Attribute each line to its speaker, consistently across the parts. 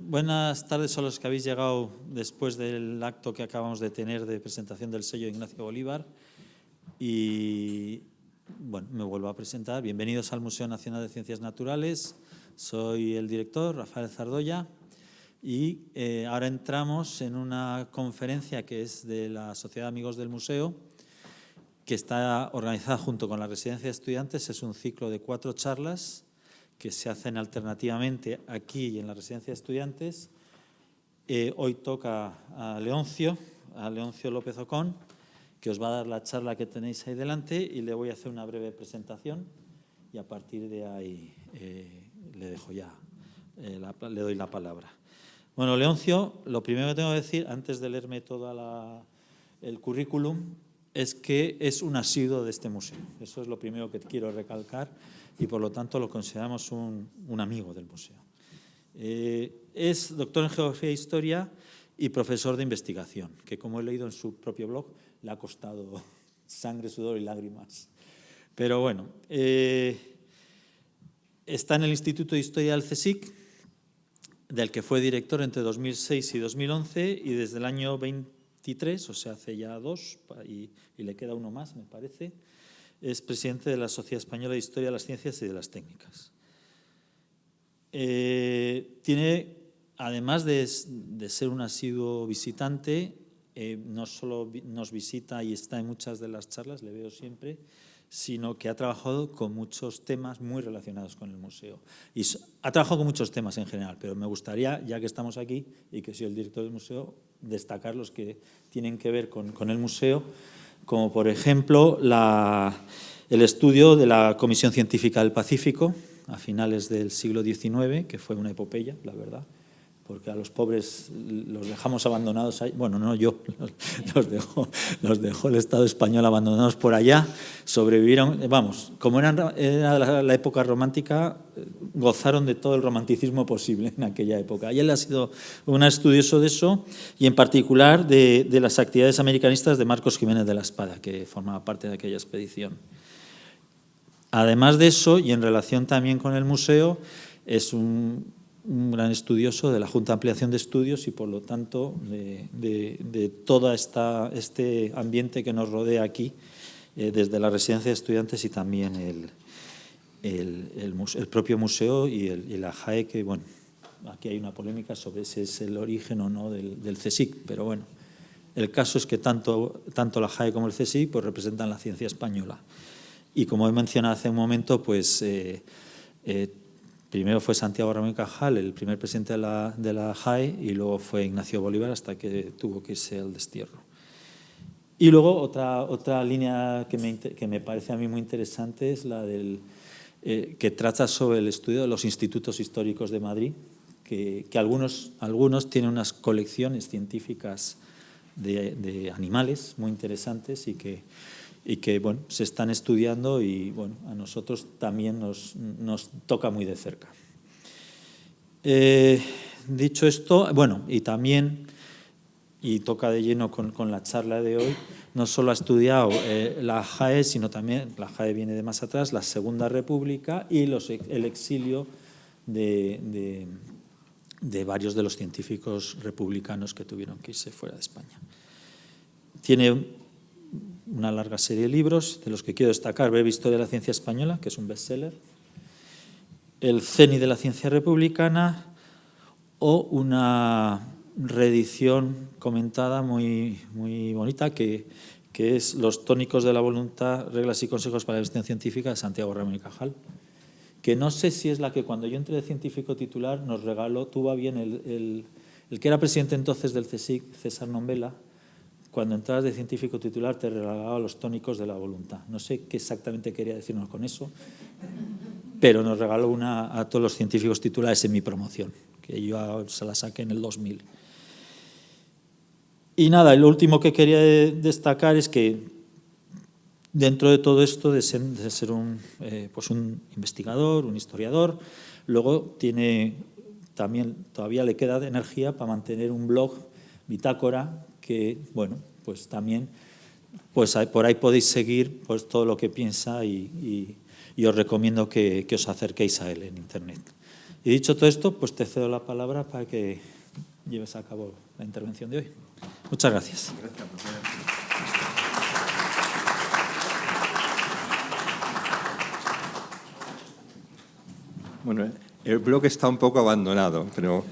Speaker 1: buenas tardes a los que habéis llegado después del acto que acabamos de tener de presentación del sello Ignacio Bolívar. Y bueno, me vuelvo a presentar. Bienvenidos al Museo Nacional de Ciencias Naturales. Soy el director, Rafael Zardoya, y ahora entramos en una conferencia que es de la Sociedad de Amigos del Museo, que está organizada junto con la Residencia de Estudiantes. Es un ciclo de 4 charlas que se hacen alternativamente aquí y en la Residencia de Estudiantes. Hoy toca a Leoncio López Ocón, que os va a dar la charla que tenéis ahí delante, y le voy a hacer una breve presentación y a partir de ahí le dejo ya, le doy la palabra. Bueno, Leoncio, lo primero que tengo que decir, antes de leerme todo el currículum, es que es un asiduo de este museo. Eso es lo primero que quiero recalcar y, por lo tanto, lo consideramos un amigo del museo. Es doctor en Geografía e Historia y profesor de investigación, que, como he leído en su propio blog, le ha costado sangre, sudor y lágrimas. Pero bueno, está en el Instituto de Historia del CSIC, del que fue director entre 2006 y 2011, y desde el año 23, o sea, hace ya 2, y le queda uno más, me parece, es presidente de la Sociedad Española de Historia de las Ciencias y de las Técnicas. Tiene, además de ser un asiduo visitante, no solo nos visita y está en muchas de las charlas, le veo siempre, sino que ha trabajado con muchos temas muy relacionados con el museo. Y ha trabajado con muchos temas en general, pero me gustaría, ya que estamos aquí y que soy el director del museo, destacar los que tienen que ver con el museo, como por ejemplo el estudio de la Comisión Científica del Pacífico a finales del siglo XIX, que fue una epopeya, la verdad, porque a los pobres los dejamos abandonados ahí. Bueno, no yo, los dejó el Estado español abandonados por allá. Sobrevivieron, vamos, como era la época romántica, gozaron de todo el romanticismo posible en aquella época. Y él ha sido un estudioso de eso, y en particular de las actividades americanistas de Marcos Jiménez de la Espada, que formaba parte de aquella expedición. Además de eso, y en relación también con el museo, es un gran estudioso de la Junta de Ampliación de Estudios y, por lo tanto, de todo este ambiente que nos rodea aquí, desde la Residencia de Estudiantes y también el propio museo y la JAE, que, bueno, aquí hay una polémica sobre si es el origen o no del CSIC, pero bueno, el caso es que tanto la JAE como el CSIC pues, representan la ciencia española. Y, como he mencionado hace un momento, pues primero fue Santiago Ramón y Cajal, el primer presidente de la JAE, y luego fue Ignacio Bolívar hasta que tuvo que irse al destierro. Y luego otra línea que me parece a mí muy interesante es la que trata sobre el estudio de los institutos históricos de Madrid, que algunos tienen unas colecciones científicas de animales muy interesantes y que bueno, se están estudiando y bueno, a nosotros también nos toca muy de cerca. Dicho esto, bueno, y también, y toca de lleno con la charla de hoy, no solo ha estudiado la JAE, sino también, la JAE viene de más atrás, la Segunda República y el exilio de varios de los científicos republicanos que tuvieron que irse fuera de España. Tiene una larga serie de libros, de los que quiero destacar Breve Historia de la Ciencia Española, que es un bestseller, El CENI de la Ciencia Republicana, o una reedición comentada muy, muy bonita, que es Los tónicos de la voluntad, reglas y consejos para la investigación científica, de Santiago Ramón y Cajal, que no sé si es la que cuando yo entré de científico titular nos regaló, tuvo a bien el que era presidente entonces del CSIC, César Nombela. Cuando entrabas de científico titular te regalaba Los tónicos de la voluntad. No sé qué exactamente quería decirnos con eso, pero nos regaló una a todos los científicos titulares en mi promoción, que yo se la saqué en el 2000. Y nada, lo último que quería destacar es que dentro de todo esto de ser un investigador, un historiador, luego todavía le queda de energía para mantener un blog, Bitácora, que, bueno, pues también pues por ahí podéis seguir pues todo lo que piensa y os recomiendo que os acerquéis a él en Internet. Y dicho todo esto, pues te cedo la palabra para que lleves a cabo la intervención de hoy. Muchas gracias.
Speaker 2: Gracias, profesor. Bueno, el blog está un poco abandonado, pero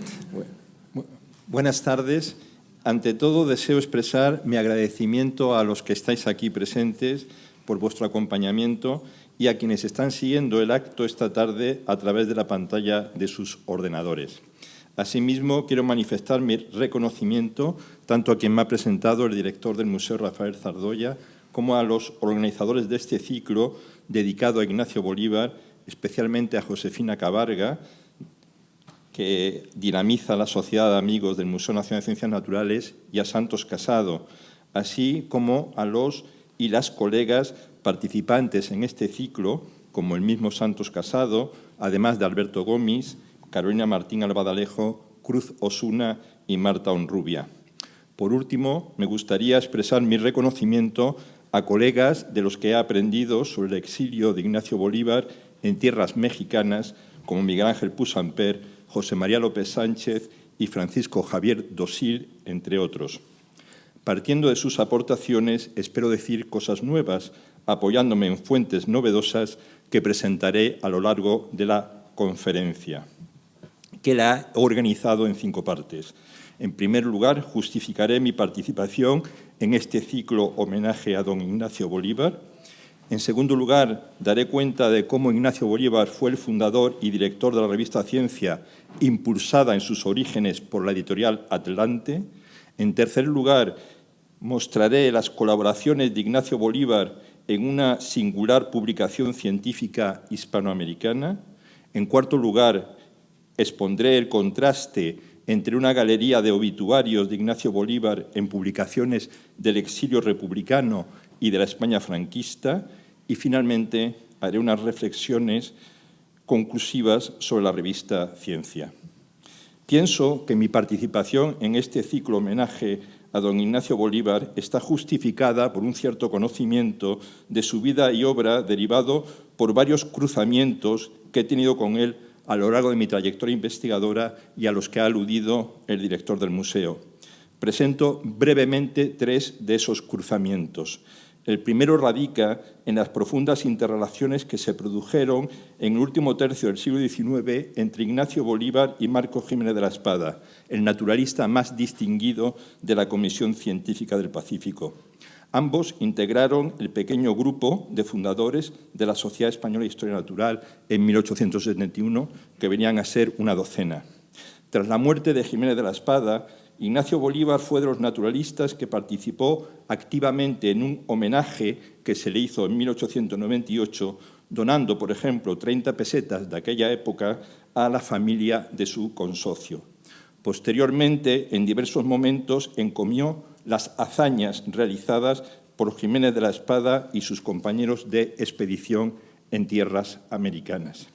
Speaker 2: buenas tardes. Ante todo, deseo expresar mi agradecimiento a los que estáis aquí presentes por vuestro acompañamiento y a quienes están siguiendo el acto esta tarde a través de la pantalla de sus ordenadores. Asimismo, quiero manifestar mi reconocimiento tanto a quien me ha presentado, el director del Museo Rafael Zardoya, como a los organizadores de este ciclo dedicado a Ignacio Bolívar, especialmente a Josefina Cabarga, que dinamiza la Sociedad de Amigos del Museo Nacional de Ciencias Naturales, y a Santos Casado, así como a los y las colegas participantes en este ciclo, como el mismo Santos Casado, además de Alberto Gómez, Carolina Martín Albadalejo, Cruz Osuna y Marta Honrubia. Por último, me gustaría expresar mi reconocimiento a colegas de los que he aprendido sobre el exilio de Ignacio Bolívar en tierras mexicanas, como Miguel Ángel Pusamper, José María López Sánchez y Francisco Javier Dosil, entre otros. Partiendo de sus aportaciones, espero decir cosas nuevas, apoyándome en fuentes novedosas que presentaré a lo largo de la conferencia, que la he organizado en 5 partes. En primer lugar, justificaré mi participación en este ciclo homenaje a don Ignacio Bolívar. En segundo lugar, daré cuenta de cómo Ignacio Bolívar fue el fundador y director de la revista Ciencia, impulsada en sus orígenes por la editorial Atlante. En tercer lugar, mostraré las colaboraciones de Ignacio Bolívar en una singular publicación científica hispanoamericana. En cuarto lugar, expondré el contraste entre una galería de obituarios de Ignacio Bolívar en publicaciones del exilio republicano y de la España franquista, y finalmente haré unas reflexiones conclusivas sobre la revista Ciencia. Pienso que mi participación en este ciclo homenaje a don Ignacio Bolívar está justificada por un cierto conocimiento de su vida y obra derivado por varios cruzamientos que he tenido con él a lo largo de mi trayectoria investigadora y a los que ha aludido el director del museo. Presento brevemente 3 de esos cruzamientos. El primero radica en las profundas interrelaciones que se produjeron en el último tercio del siglo XIX entre Ignacio Bolívar y Marcos Jiménez de la Espada, el naturalista más distinguido de la Comisión Científica del Pacífico. Ambos integraron el pequeño grupo de fundadores de la Sociedad Española de Historia Natural en 1871, que venían a ser una docena. Tras la muerte de Jiménez de la Espada, Ignacio Bolívar fue de los naturalistas que participó activamente en un homenaje que se le hizo en 1898, donando, por ejemplo, 30 pesetas de aquella época a la familia de su consocio. Posteriormente, en diversos momentos, encomió las hazañas realizadas por Jiménez de la Espada y sus compañeros de expedición en tierras americanas.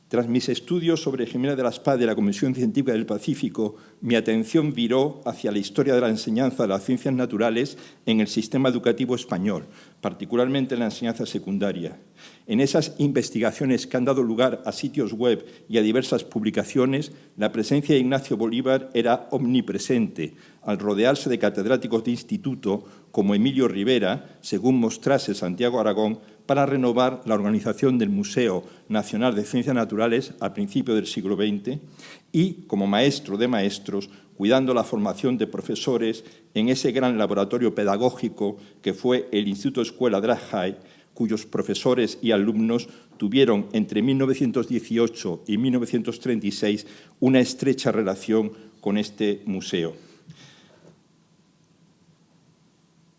Speaker 2: Tras mis estudios sobre Jiménez de la Espada y la Comisión Científica del Pacífico, mi atención viró hacia la historia de la enseñanza de las ciencias naturales en el sistema educativo español, particularmente en la enseñanza secundaria. En esas investigaciones que han dado lugar a sitios web y a diversas publicaciones, la presencia de Ignacio Bolívar era omnipresente, al rodearse de catedráticos de instituto como Emilio Rivera, según mostrase Santiago Aragón, para renovar la organización del Museo Nacional de Ciencias Naturales a principios del siglo XX y, como maestro de maestros, cuidando la formación de profesores en ese gran laboratorio pedagógico que fue el Instituto Escuela de la JAI, cuyos profesores y alumnos tuvieron entre 1918 y 1936 una estrecha relación con este museo.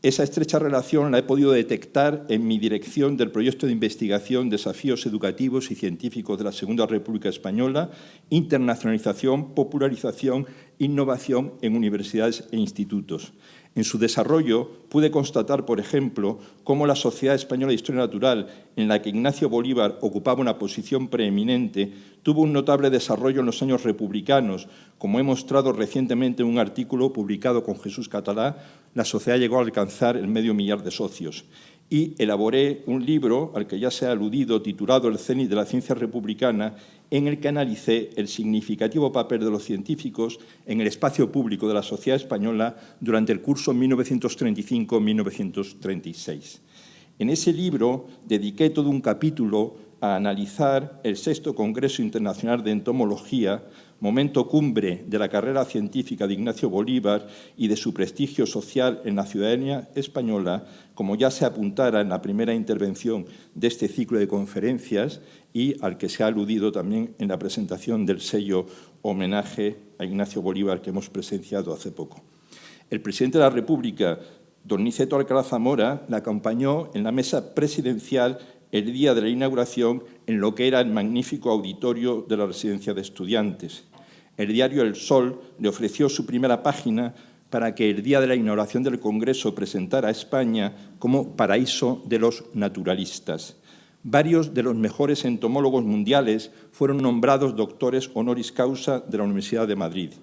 Speaker 2: Esa estrecha relación la he podido detectar en mi dirección del proyecto de investigación Desafíos educativos y científicos de la Segunda República Española, internacionalización, popularización, innovación en universidades e institutos. En su desarrollo pude constatar, por ejemplo, cómo la Sociedad Española de Historia Natural, en la que Ignacio Bolívar ocupaba una posición preeminente, tuvo un notable desarrollo en los años republicanos. Como he mostrado recientemente en un artículo publicado con Jesús Catalá, la sociedad llegó a alcanzar el 500.000 de socios. y elaboré un libro al que ya se ha aludido, titulado El Cénit de la ciencia republicana, en el que analicé el significativo papel de los científicos en el espacio público de la sociedad española durante el curso 1935-1936. En ese libro dediqué todo un capítulo a analizar el VI Congreso Internacional de Entomología, momento cumbre de la carrera científica de Ignacio Bolívar y de su prestigio social en la ciudadanía española, como ya se apuntara en la primera intervención de este ciclo de conferencias y al que se ha aludido también en la presentación del sello homenaje a Ignacio Bolívar que hemos presenciado hace poco. El presidente de la República, don Niceto Alcalá Zamora, la acompañó en la mesa presidencial el día de la inauguración en lo que era el magnífico auditorio de la residencia de estudiantes. El diario El Sol le ofreció su primera página para que el día de la inauguración del Congreso presentara a España como paraíso de los naturalistas. Varios de los mejores entomólogos mundiales fueron nombrados doctores honoris causa de la Universidad de Madrid.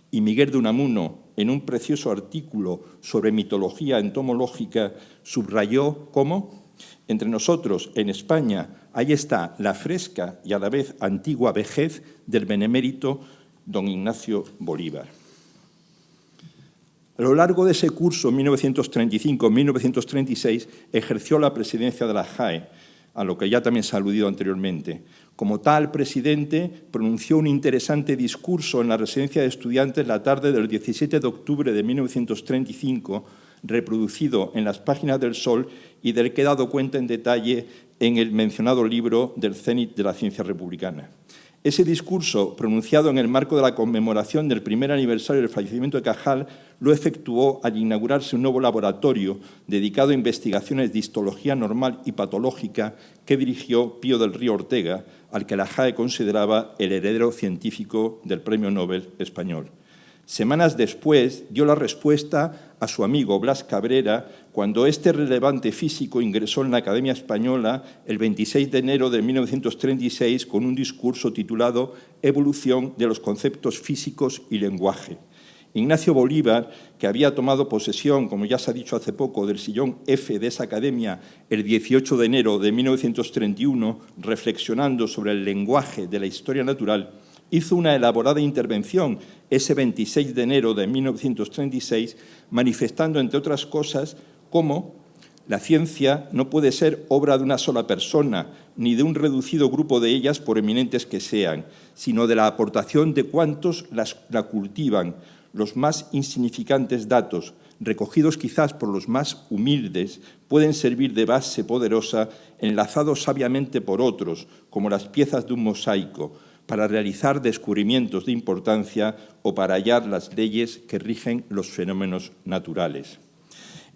Speaker 2: Y Miguel de Unamuno, en un precioso artículo sobre mitología entomológica, subrayó cómo entre nosotros, en España, ahí está la fresca y a la vez antigua vejez del benemérito don Ignacio Bolívar. A lo largo de ese curso, 1935-1936, ejerció la presidencia de la JAE, a lo que ya también se ha aludido anteriormente. Como tal presidente, pronunció un interesante discurso en la residencia de estudiantes la tarde del 17 de octubre de 1935, reproducido en las páginas del Sol y del que he dado cuenta en detalle en el mencionado libro del Cénit de la ciencia republicana. Ese discurso, pronunciado en el marco de la conmemoración del primer aniversario del fallecimiento de Cajal, lo efectuó al inaugurarse un nuevo laboratorio dedicado a investigaciones de histología normal y patológica que dirigió Pío del Río Ortega, al que la JAE consideraba el heredero científico del Premio Nobel español. Semanas después dio la respuesta a su amigo Blas Cabrera cuando este relevante físico ingresó en la Academia Española el 26 de enero de 1936 con un discurso titulado Evolución de los conceptos físicos y lenguaje. Ignacio Bolívar, que había tomado posesión, como ya se ha dicho hace poco, del sillón F de esa academia el 18 de enero de 1931, reflexionando sobre el lenguaje de la historia natural, hizo una elaborada intervención ese 26 de enero de 1936, manifestando, entre otras cosas, cómo la ciencia no puede ser obra de una sola persona, ni de un reducido grupo de ellas, por eminentes que sean, sino de la aportación de cuantos la cultivan. Los más insignificantes datos, recogidos quizás por los más humildes, pueden servir de base poderosa, enlazados sabiamente por otros, como las piezas de un mosaico, para realizar descubrimientos de importancia o para hallar las leyes que rigen los fenómenos naturales.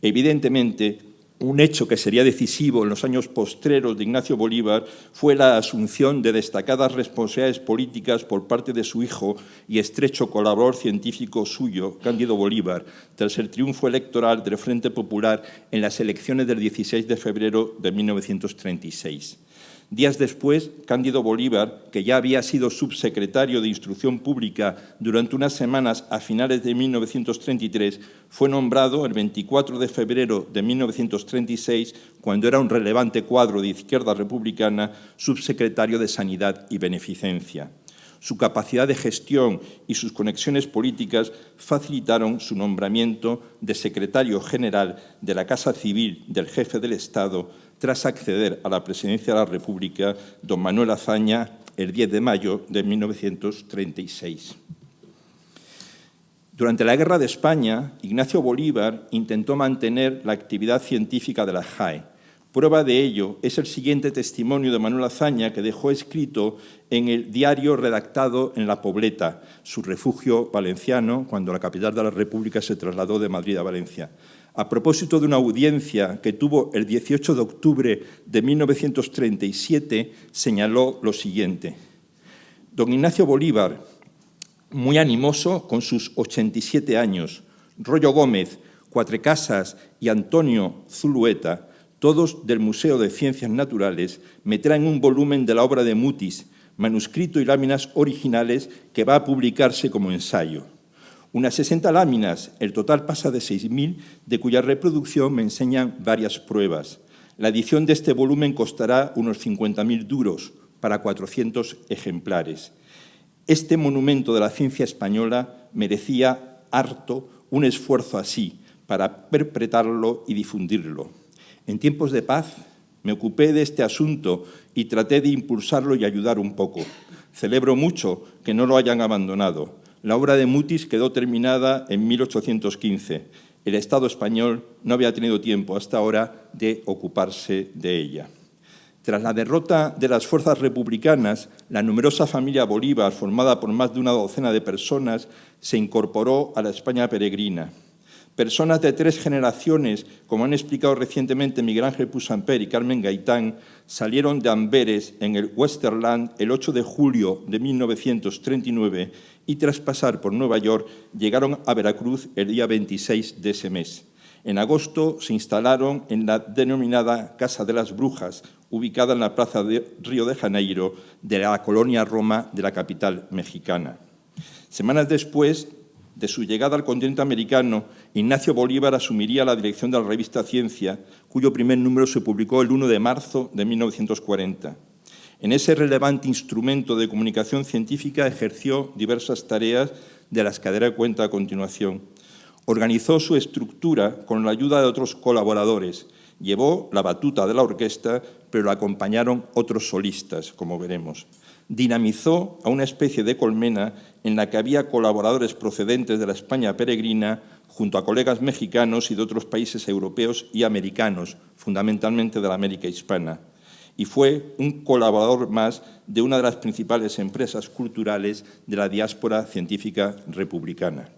Speaker 2: Evidentemente, un hecho que sería decisivo en los años postreros de Ignacio Bolívar fue la asunción de destacadas responsabilidades políticas por parte de su hijo y estrecho colaborador científico suyo, Cándido Bolívar, tras el triunfo electoral del Frente Popular en las elecciones del 16 de febrero de 1936. Días después, Cándido Bolívar, que ya había sido subsecretario de Instrucción Pública durante unas semanas a finales de 1933, fue nombrado el 24 de febrero de 1936, cuando era un relevante cuadro de izquierda republicana, subsecretario de Sanidad y Beneficencia. Su capacidad de gestión y sus conexiones políticas facilitaron su nombramiento de secretario general de la Casa Civil del Jefe del Estado, tras acceder a la presidencia de la República, don Manuel Azaña, el 10 de mayo de 1936. Durante la Guerra de España, Ignacio Bolívar intentó mantener la actividad científica de la JAE. Prueba de ello es el siguiente testimonio de Manuel Azaña, que dejó escrito en el diario redactado en La Pobleta, su refugio valenciano, cuando la capital de la República se trasladó de Madrid a Valencia. A propósito de una audiencia que tuvo el 18 de octubre de 1937, señaló lo siguiente. Don Ignacio Bolívar, muy animoso con sus 87 años, Rollo Gómez, Cuatrecasas y Antonio Zulueta, todos del Museo de Ciencias Naturales, me traen un volumen de la obra de Mutis, manuscrito y láminas originales que va a publicarse como ensayo. Unas 60 láminas, el total pasa de 6.000, de cuya reproducción me enseñan varias pruebas. La edición de este volumen costará unos 50.000 duros para 400 ejemplares. Este monumento de la ciencia española merecía harto un esfuerzo así para perpetrarlo y difundirlo. En tiempos de paz me ocupé de este asunto y traté de impulsarlo y ayudar un poco. Celebro mucho que no lo hayan abandonado. La obra de Mutis quedó terminada en 1815. El Estado español no había tenido tiempo hasta ahora de ocuparse de ella. Tras la derrota de las fuerzas republicanas, la numerosa familia Bolívar, formada por más de una docena de personas, se incorporó a la España peregrina. Personas de 3 generaciones, como han explicado recientemente Miguel Ángel Puigsamper y Carmen Gaitán, salieron de Amberes, en el Westerland, el 8 de julio de 1939 y tras pasar por Nueva York llegaron a Veracruz el día 26 de ese mes. En agosto se instalaron en la denominada Casa de las Brujas, ubicada en la plaza de Río de Janeiro, de la colonia Roma de la capital mexicana. Semanas después de su llegada al continente americano, Ignacio Bolívar asumiría la dirección de la revista Ciencia, cuyo primer número se publicó el 1 de marzo de 1940. En ese relevante instrumento de comunicación científica ejerció diversas tareas de las que daré cuenta a continuación. Organizó su estructura con la ayuda de otros colaboradores. Llevó la batuta de la orquesta, pero la acompañaron otros solistas, como veremos. Dinamizó a una especie de colmena en la que había colaboradores procedentes de la España peregrina, junto a colegas mexicanos y de otros países europeos y americanos, fundamentalmente de la América hispana. Y fue un colaborador más de una de las principales empresas culturales de la diáspora científica republicana.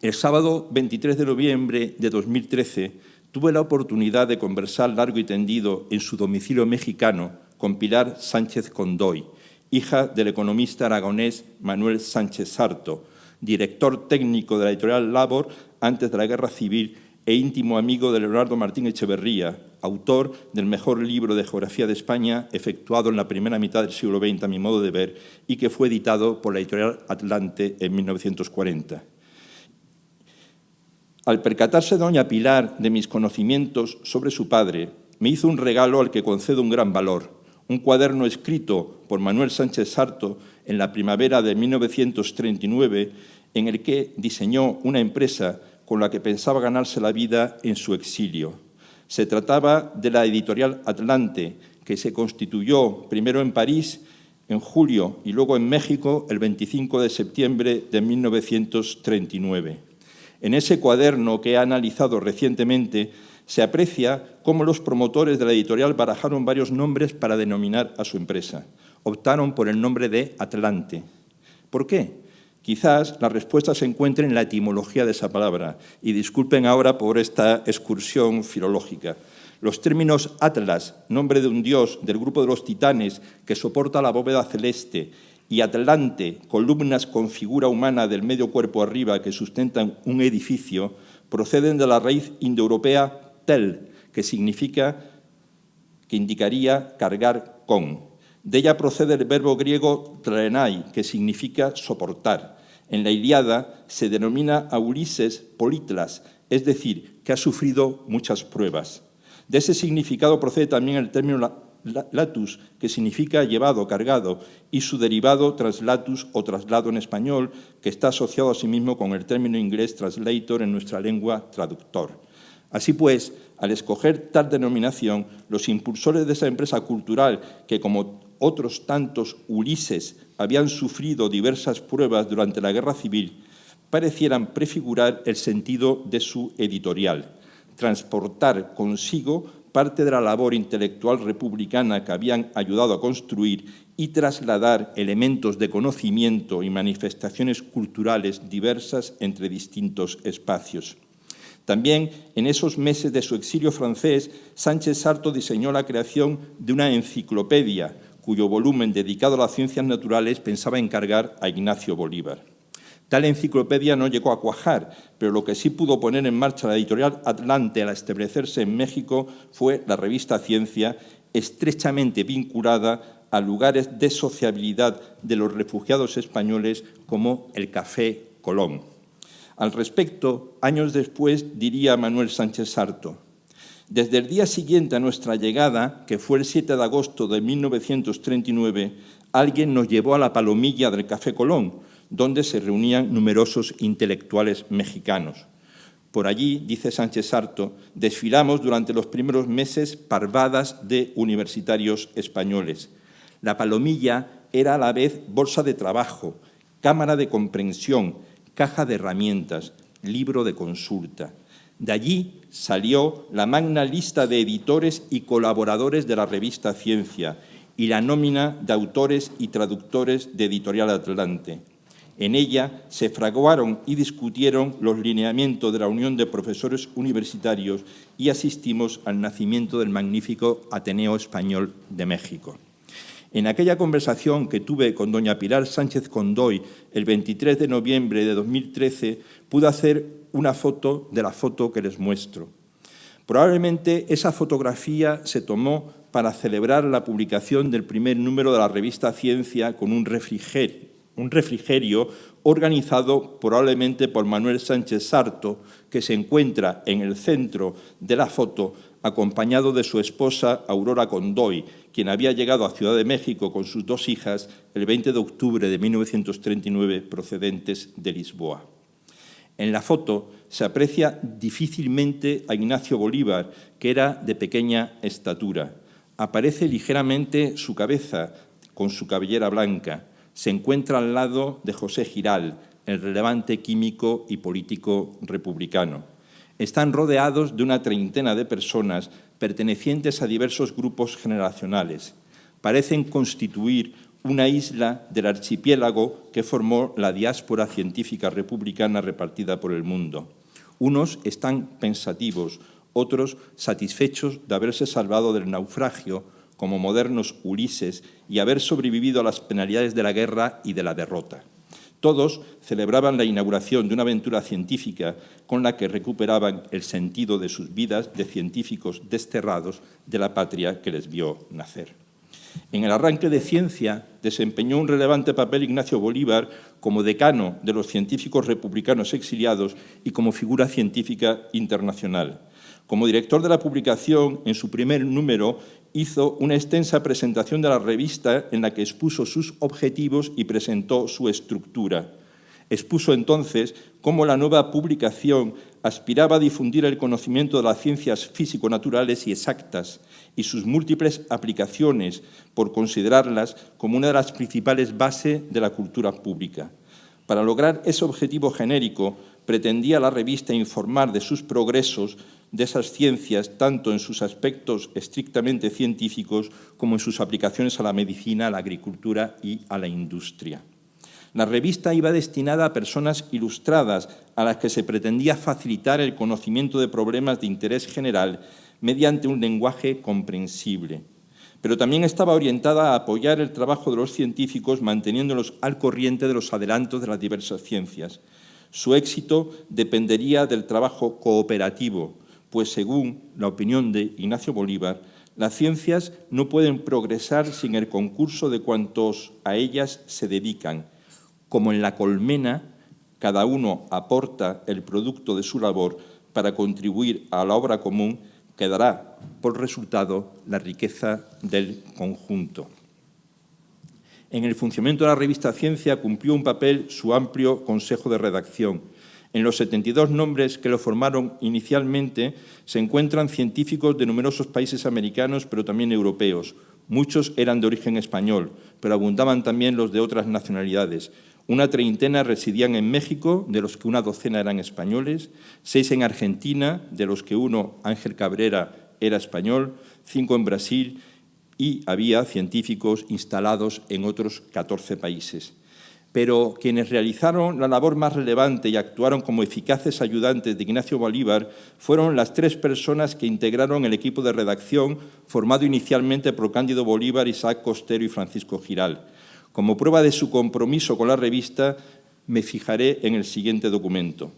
Speaker 2: El sábado 23 de noviembre de 2013 tuve la oportunidad de conversar largo y tendido en su domicilio mexicano con Pilar Sánchez Condoy, hija del economista aragonés Manuel Sánchez Sarto, director técnico de la editorial Labor antes de la Guerra Civil e íntimo amigo de Leonardo Martín Echeverría, autor del mejor libro de geografía de España efectuado en la primera mitad del siglo XX, a mi modo de ver, y que fue editado por la editorial Atlante en 1940. Al percatarse doña Pilar de mis conocimientos sobre su padre, me hizo un regalo al que concedo un gran valor, un cuaderno escrito por Manuel Sánchez Sarto en la primavera de 1939, en el que diseñó una empresa con la que pensaba ganarse la vida en su exilio. Se trataba de la editorial Atlante, que se constituyó primero en París en julio y luego en México el 25 de septiembre de 1939. En ese cuaderno que he analizado recientemente se aprecia cómo los promotores de la editorial barajaron varios nombres para denominar a su empresa. Optaron por el nombre de Atlante. ¿Por qué? Quizás la respuesta se encuentre en la etimología de esa palabra, y disculpen ahora por esta excursión filológica. Los términos Atlas, nombre de un dios del grupo de los titanes que soporta la bóveda celeste, y Atlante, columnas con figura humana del medio cuerpo arriba que sustentan un edificio, proceden de la raíz indoeuropea tel, que indicaría cargar con. De ella procede el verbo griego tlenai, que significa soportar. En la Ilíada se denomina a Ulises politlas, es decir, que ha sufrido muchas pruebas. De ese significado procede también el término latus, que significa llevado, cargado, y su derivado translatus o traslado en español, que está asociado asimismo con el término inglés translator en nuestra lengua, traductor. Así pues, al escoger tal denominación, los impulsores de esa empresa cultural, que como otros tantos Ulises habían sufrido diversas pruebas durante la Guerra Civil, parecieran prefigurar el sentido de su editorial, transportar consigo parte de la labor intelectual republicana que habían ayudado a construir y trasladar elementos de conocimiento y manifestaciones culturales diversas entre distintos espacios. También, en esos meses de su exilio francés, Sánchez Sarto diseñó la creación de una enciclopedia, cuyo volumen dedicado a las ciencias naturales pensaba encargar a Ignacio Bolívar. Tal enciclopedia no llegó a cuajar, pero lo que sí pudo poner en marcha la editorial Atlante al establecerse en México fue la revista Ciencia, estrechamente vinculada a lugares de sociabilidad de los refugiados españoles como el Café Colón. Al respecto, años después, diría Manuel Sánchez Sarto: Desde el día siguiente a nuestra llegada, que fue el 7 de agosto de 1939, alguien nos llevó a la palomilla del Café Colón, donde se reunían numerosos intelectuales mexicanos. Por allí, dice Sánchez Sarto, desfilamos durante los primeros meses parvadas de universitarios españoles. La palomilla era a la vez bolsa de trabajo, cámara de comprensión, caja de herramientas, libro de consulta. De allí salió la magna lista de editores y colaboradores de la revista Ciencia y la nómina de autores y traductores de Editorial Atlante. En ella se fraguaron y discutieron los lineamientos de la Unión de Profesores Universitarios y asistimos al nacimiento del magnífico Ateneo Español de México. En aquella conversación que tuve con doña Pilar Sánchez Condoy el 23 de noviembre de 2013, pude hacer una foto de la foto que les muestro. Probablemente esa fotografía se tomó para celebrar la publicación del primer número de la revista Ciencia con un refrigerio organizado probablemente por Manuel Sánchez Sarto, que se encuentra en el centro de la foto acompañado de su esposa Aurora Condoy, quien había llegado a Ciudad de México con sus 2 hijas el 20 de octubre de 1939 procedentes de Lisboa. En la foto se aprecia difícilmente a Ignacio Bolívar, que era de pequeña estatura. Aparece ligeramente su cabeza con su cabellera blanca. Se encuentra al lado de José Giral, el relevante químico y político republicano. Están rodeados de una treintena de personas pertenecientes a diversos grupos generacionales. Parecen constituir una isla del archipiélago que formó la diáspora científica republicana repartida por el mundo. Unos están pensativos, otros satisfechos de haberse salvado del naufragio, como modernos Ulises, y haber sobrevivido a las penalidades de la guerra y de la derrota. Todos celebraban la inauguración de una aventura científica con la que recuperaban el sentido de sus vidas de científicos desterrados de la patria que les vio nacer. En el arranque de Ciencia desempeñó un relevante papel Ignacio Bolívar como decano de los científicos republicanos exiliados y como figura científica internacional. Como director de la publicación, en su primer número, hizo una extensa presentación de la revista en la que expuso sus objetivos y presentó su estructura. Expuso entonces cómo la nueva publicación aspiraba a difundir el conocimiento de las ciencias físico-naturales y exactas y sus múltiples aplicaciones, por considerarlas como una de las principales bases de la cultura pública. Para lograr ese objetivo genérico, pretendía la revista informar de sus progresos de esas ciencias, tanto en sus aspectos estrictamente científicos como en sus aplicaciones a la medicina, a la agricultura y a la industria. La revista iba destinada a personas ilustradas a las que se pretendía facilitar el conocimiento de problemas de interés general mediante un lenguaje comprensible. Pero también estaba orientada a apoyar el trabajo de los científicos manteniéndolos al corriente de los adelantos de las diversas ciencias. Su éxito dependería del trabajo cooperativo, pues según la opinión de Ignacio Bolívar, las ciencias no pueden progresar sin el concurso de cuantos a ellas se dedican. Como en la colmena, cada uno aporta el producto de su labor para contribuir a la obra común, que dará por resultado la riqueza del conjunto. En el funcionamiento de la revista Ciencia cumplió un papel su amplio consejo de redacción. En los 72 nombres que lo formaron inicialmente se encuentran científicos de numerosos países americanos, pero también europeos. Muchos eran de origen español, pero abundaban también los de otras nacionalidades. Una treintena residían en México, de los que una docena eran españoles, 6 en Argentina, de los que uno, Ángel Cabrera, era español, 5 en Brasil y había científicos instalados en otros 14 países. Pero quienes realizaron la labor más relevante y actuaron como eficaces ayudantes de Ignacio Bolívar fueron las 3 personas que integraron el equipo de redacción formado inicialmente por Cándido Bolívar, Isaac Costero y Francisco Giral. Como prueba de su compromiso con la revista, me fijaré en el siguiente documento.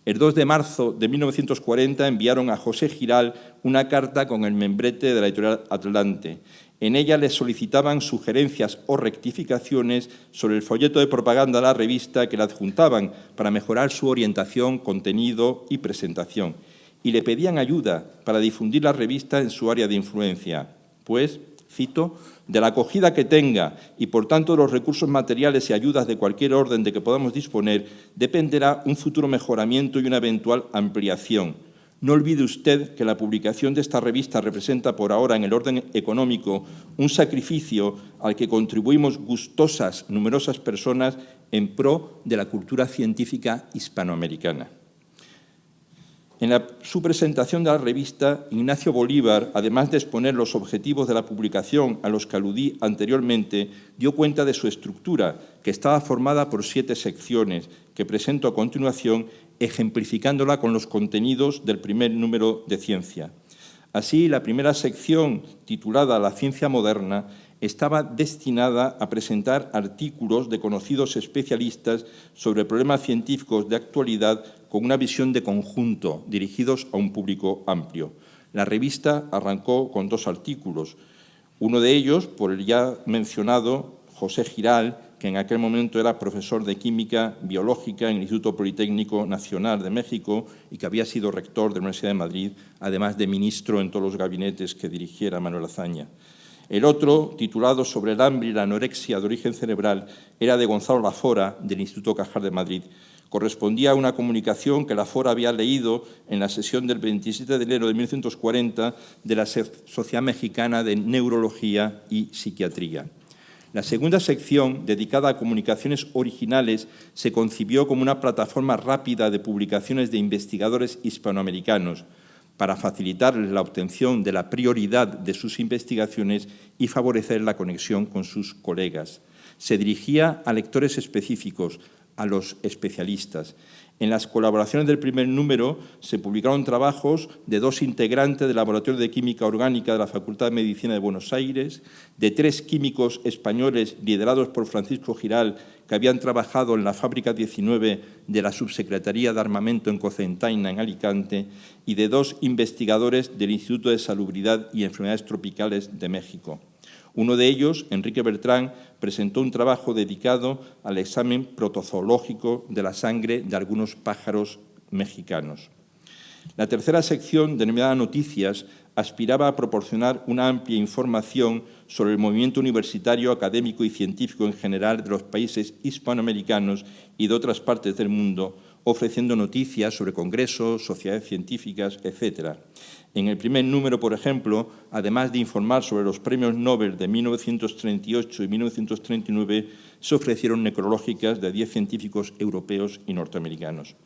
Speaker 2: El 2 de marzo de 1940 enviaron a José Giral una carta con el membrete de la Editorial Atlante. En ella les solicitaban sugerencias o rectificaciones sobre el folleto de propaganda de la revista que le adjuntaban para mejorar su orientación, contenido y presentación. y le pedían ayuda para difundir la revista en su área de influencia, pues, cito, de la acogida que tenga y, por tanto, de los recursos materiales y ayudas de cualquier orden de que podamos disponer, dependerá un futuro mejoramiento y una eventual ampliación. No olvide usted que la publicación de esta revista representa por ahora en el orden económico un sacrificio al que contribuimos gustosas numerosas personas en pro de la cultura científica hispanoamericana. En su presentación de la revista, Ignacio Bolívar, además de exponer los objetivos de la publicación a los que aludí anteriormente, dio cuenta de su estructura, que estaba formada por 7 secciones, que presento a continuación, ejemplificándola con los contenidos del primer número de Ciencia. Así, la primera sección, titulada La ciencia moderna, estaba destinada a presentar artículos de conocidos especialistas sobre problemas científicos de actualidad con una visión de conjunto, dirigidos a un público amplio. La revista arrancó con 2 artículos, uno de ellos por el ya mencionado José Giral, que en aquel momento era profesor de Química Biológica en el Instituto Politécnico Nacional de México y que había sido rector de la Universidad de Madrid, además de ministro en todos los gabinetes que dirigiera Manuel Azaña. El otro, titulado Sobre el hambre y la anorexia de origen cerebral, era de Gonzalo Lafora, del Instituto Cajal de Madrid. Correspondía a una comunicación que Lafora había leído en la sesión del 27 de enero de 1940 de la Sociedad Mexicana de Neurología y Psiquiatría. La segunda sección, dedicada a comunicaciones originales, se concibió como una plataforma rápida de publicaciones de investigadores hispanoamericanos para facilitarles la obtención de la prioridad de sus investigaciones y favorecer la conexión con sus colegas. Se dirigía a lectores específicos, a los especialistas. En las colaboraciones del primer número se publicaron trabajos de 2 integrantes del Laboratorio de Química Orgánica de la Facultad de Medicina de Buenos Aires, de 3 químicos españoles liderados por Francisco Giral, que habían trabajado en la Fábrica 19 de la Subsecretaría de Armamento en Cocentaina, en Alicante, y de 2 investigadores del Instituto de Salubridad y Enfermedades Tropicales de México. Uno de ellos, Enrique Bertrán, presentó un trabajo dedicado al examen protozoológico de la sangre de algunos pájaros mexicanos. La tercera sección, denominada Noticias, aspiraba a proporcionar una amplia información sobre el movimiento universitario, académico y científico en general de los países hispanoamericanos y de otras partes del mundo, ofreciendo noticias sobre congresos, sociedades científicas, etc. En el primer número, por ejemplo, además de informar sobre los premios Nobel de 1938 y 1939, se ofrecieron necrológicas de 10 científicos europeos y norteamericanos.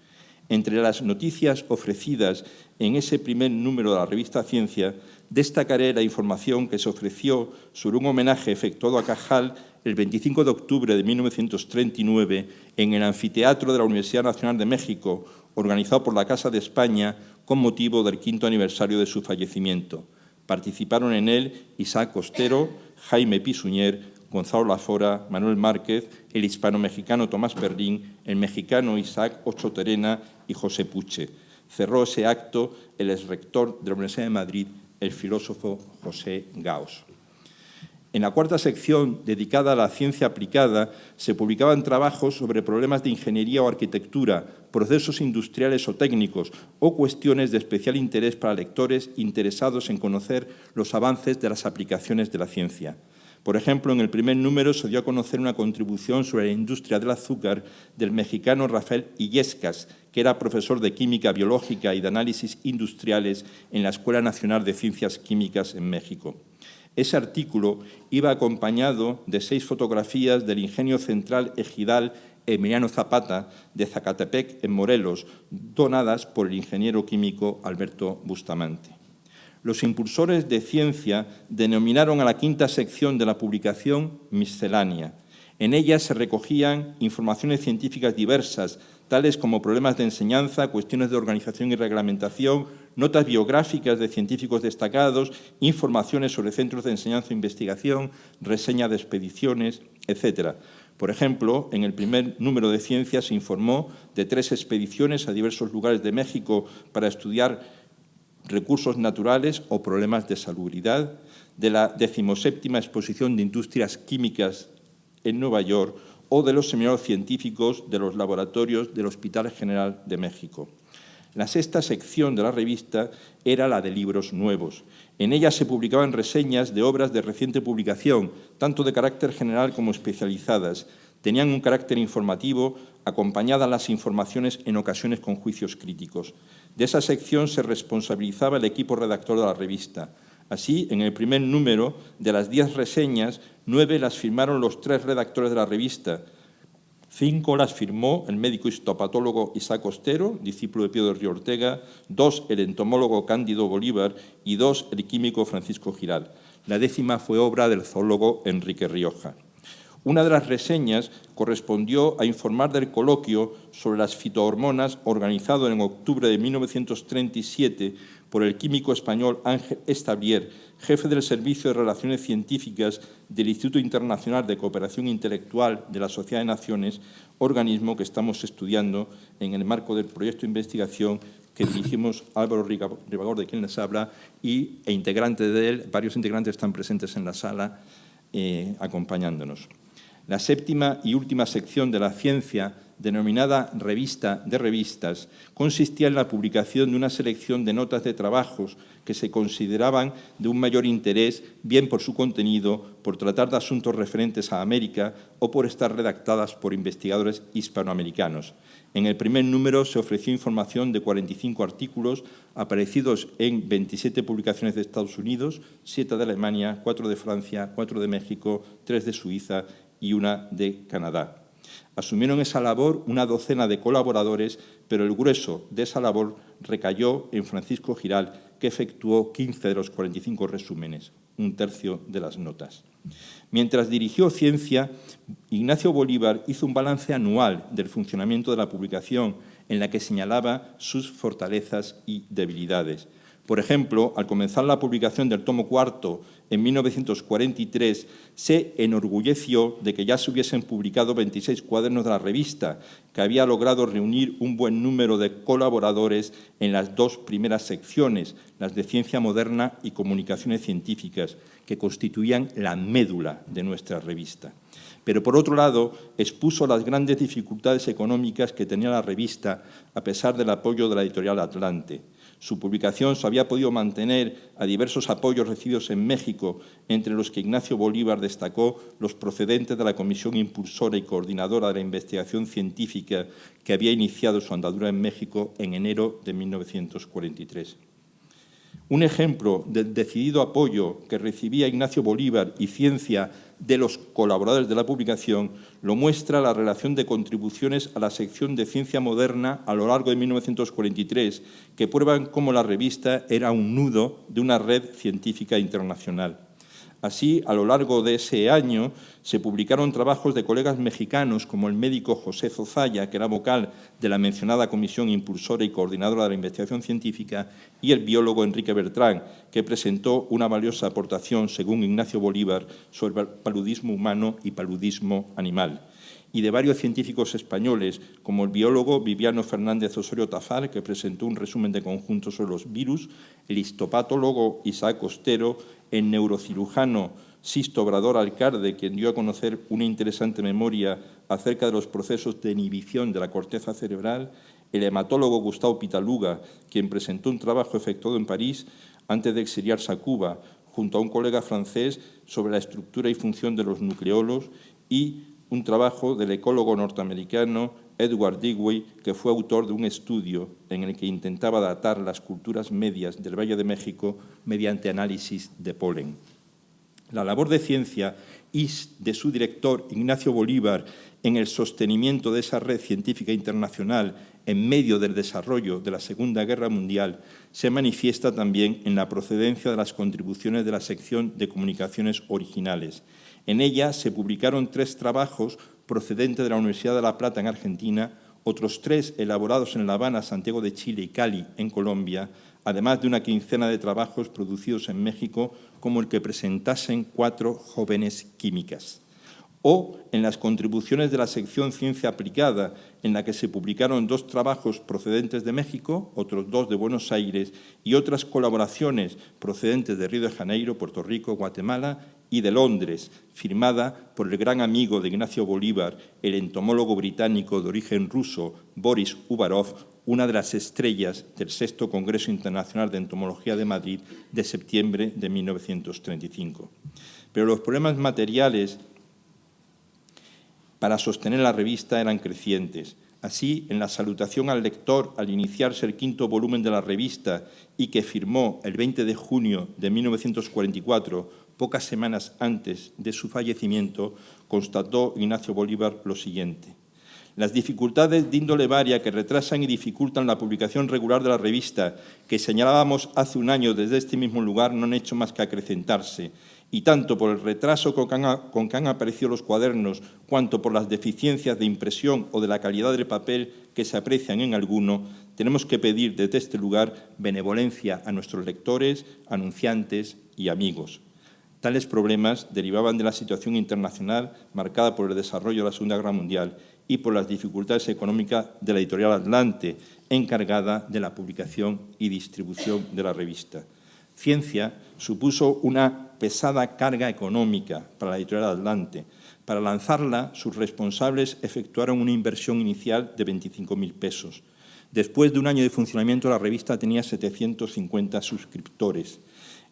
Speaker 2: Entre las noticias ofrecidas en ese primer número de la revista Ciencia, destacaré la información que se ofreció sobre un homenaje efectuado a Cajal el 25 de octubre de 1939 en el Anfiteatro de la Universidad Nacional de México, organizado por la Casa de España con motivo del 5º aniversario de su fallecimiento. Participaron en él Isaac Costero, Jaime Pisuñer, Gonzalo Lafora, Manuel Márquez, el hispano-mexicano Tomás Perrín, el mexicano Isaac Ocho Terena y José Puche. Cerró ese acto el exrector de la Universidad de Madrid, el filósofo José Gauss. En la cuarta sección, dedicada a la ciencia aplicada, se publicaban trabajos sobre problemas de ingeniería o arquitectura, procesos industriales o técnicos, o cuestiones de especial interés para lectores interesados en conocer los avances de las aplicaciones de la ciencia. Por ejemplo, en el primer número se dio a conocer una contribución sobre la industria del azúcar del mexicano Rafael Illescas, que era profesor de Química Biológica y de Análisis Industriales en la Escuela Nacional de Ciencias Químicas en México. Ese artículo iba acompañado de 6 fotografías del Ingenio Central Ejidal Emiliano Zapata de Zacatepec, en Morelos, donadas por el ingeniero químico Alberto Bustamante. Los impulsores de ciencia denominaron a la quinta sección de la publicación miscelánea. En ella se recogían informaciones científicas diversas, tales como problemas de enseñanza, cuestiones de organización y reglamentación, notas biográficas de científicos destacados, informaciones sobre centros de enseñanza e investigación, reseña de expediciones, etc. Por ejemplo, en el primer número de Ciencia se informó de 3 expediciones a diversos lugares de México para estudiar recursos naturales o problemas de salubridad, de la 17ª Exposición de Industrias Químicas en Nueva York o de los seminarios científicos de los laboratorios del Hospital General de México. La sexta sección de la revista era la de libros nuevos. En ella se publicaban reseñas de obras de reciente publicación, tanto de carácter general como especializadas. Tenían un carácter informativo, acompañadas las informaciones en ocasiones con juicios críticos. De esa sección se responsabilizaba el equipo redactor de la revista. Así, en el primer número, de las 10 reseñas, 9 las firmaron los 3 redactores de la revista. 5 las firmó el médico histopatólogo Isaac Ostero, discípulo de Pío de Río Ortega, 2 el entomólogo Cándido Bolívar y 2 el químico Francisco Giral. La 10ª fue obra del zoólogo Enrique Rioja. Una de las reseñas correspondió a informar del coloquio sobre las fitohormonas organizado en octubre de 1937 por el químico español Ángel Establier, jefe del Servicio de Relaciones Científicas del Instituto Internacional de Cooperación Intelectual de la Sociedad de Naciones, organismo que estamos estudiando en el marco del proyecto de investigación que dirigimos Álvaro Ribagor, de quien les habla, e integrantes de él, varios integrantes están presentes en la sala acompañándonos. La séptima y última sección de la ciencia, denominada Revista de Revistas, consistía en la publicación de una selección de notas de trabajos que se consideraban de un mayor interés, bien por su contenido, por tratar de asuntos referentes a América o por estar redactadas por investigadores hispanoamericanos. En el primer número se ofreció información de 45 artículos aparecidos en 27 publicaciones de Estados Unidos, 7 de Alemania, 4 de Francia, 4 de México, 3 de Suiza y 1 de Canadá. Asumieron esa labor una docena de colaboradores, pero el grueso de esa labor recayó en Francisco Giral, que efectuó 15 de los 45 resúmenes, 1/3 de las notas. Mientras dirigió Ciencia, Ignacio Bolívar hizo un balance anual del funcionamiento de la publicación, en la que señalaba sus fortalezas y debilidades. Por ejemplo, al comenzar la publicación del tomo cuarto en 1943, se enorgulleció de que ya se hubiesen publicado 26 cuadernos de la revista, que había logrado reunir un buen número de colaboradores en las 2 primeras secciones, las de Ciencia Moderna y Comunicaciones Científicas, que constituían la médula de nuestra revista. Pero, por otro lado, expuso las grandes dificultades económicas que tenía la revista, a pesar del apoyo de la editorial Atlante. Su publicación se había podido mantener a diversos apoyos recibidos en México, entre los que Ignacio Bolívar destacó los procedentes de la Comisión Impulsora y Coordinadora de la Investigación Científica que había iniciado su andadura en México en enero de 1943. Un ejemplo del decidido apoyo que recibía Ignacio Bolívar y Ciencia de los colaboradores de la publicación lo muestra la relación de contribuciones a la sección de Ciencia Moderna a lo largo de 1943, que prueban cómo la revista era un nudo de una red científica internacional. Así, a lo largo de ese año, se publicaron trabajos de colegas mexicanos como el médico José Zozaya, que era vocal de la mencionada Comisión Impulsora y Coordinadora de la Investigación Científica, y el biólogo Enrique Bertrán, que presentó una valiosa aportación, según Ignacio Bolívar, sobre el paludismo humano y paludismo animal. Y de varios científicos españoles, como el biólogo Viviano Fernández Osorio Tafar, que presentó un resumen de conjunto sobre los virus, el histopatólogo Isaac Ostero, el neurocirujano Sisto Obrador Alcarde, quien dio a conocer una interesante memoria acerca de los procesos de inhibición de la corteza cerebral, el hematólogo Gustavo Pitaluga, quien presentó un trabajo efectuado en París antes de exiliarse a Cuba, junto a un colega francés sobre la estructura y función de los nucleolos, y un trabajo del ecólogo norteamericano Edward Dewey, que fue autor de un estudio en el que intentaba datar las culturas medias del Valle de México mediante análisis de polen. La labor de Ciencia y de su director, Ignacio Bolívar, en el sostenimiento de esa red científica internacional en medio del desarrollo de la Segunda Guerra Mundial, se manifiesta también en la procedencia de las contribuciones de la sección de Comunicaciones Originales. En ella se publicaron 3 trabajos procedentes de la Universidad de La Plata en Argentina, otros 3 elaborados en La Habana, Santiago de Chile y Cali en Colombia, además de una quincena de trabajos producidos en México, como el que presentasen 4 jóvenes químicas. O en las contribuciones de la sección Ciencia Aplicada, en la que se publicaron 2 trabajos procedentes de México, otros 2 de Buenos Aires, y otras colaboraciones procedentes de Río de Janeiro, Puerto Rico, Guatemala y de Londres, firmada por el gran amigo de Ignacio Bolívar, el entomólogo británico de origen ruso, Boris Uvarov, una de las estrellas del VI Congreso Internacional de Entomología de Madrid de septiembre de 1935. Pero los problemas materiales para sostener la revista eran crecientes. Así, en la salutación al lector al iniciarse el 5º volumen de la revista y que firmó el 20 de junio de 1944, pocas semanas antes de su fallecimiento, constató Ignacio Bolívar lo siguiente: las dificultades de índole varia que retrasan y dificultan la publicación regular de la revista, que señalábamos hace un año desde este mismo lugar, no han hecho más que acrecentarse, y tanto por el retraso con que han aparecido los cuadernos, cuanto por las deficiencias de impresión o de la calidad del papel que se aprecian en alguno, tenemos que pedir desde este lugar benevolencia a nuestros lectores, anunciantes y amigos. Tales problemas derivaban de la situación internacional marcada por el desarrollo de la Segunda Guerra Mundial y por las dificultades económicas de la editorial Atlante, encargada de la publicación y distribución de la revista. Ciencia supuso una pesada carga económica para la editorial Atlante. Para lanzarla, sus responsables efectuaron una inversión inicial de 25.000 pesos. Después de un año de funcionamiento, la revista tenía 750 suscriptores.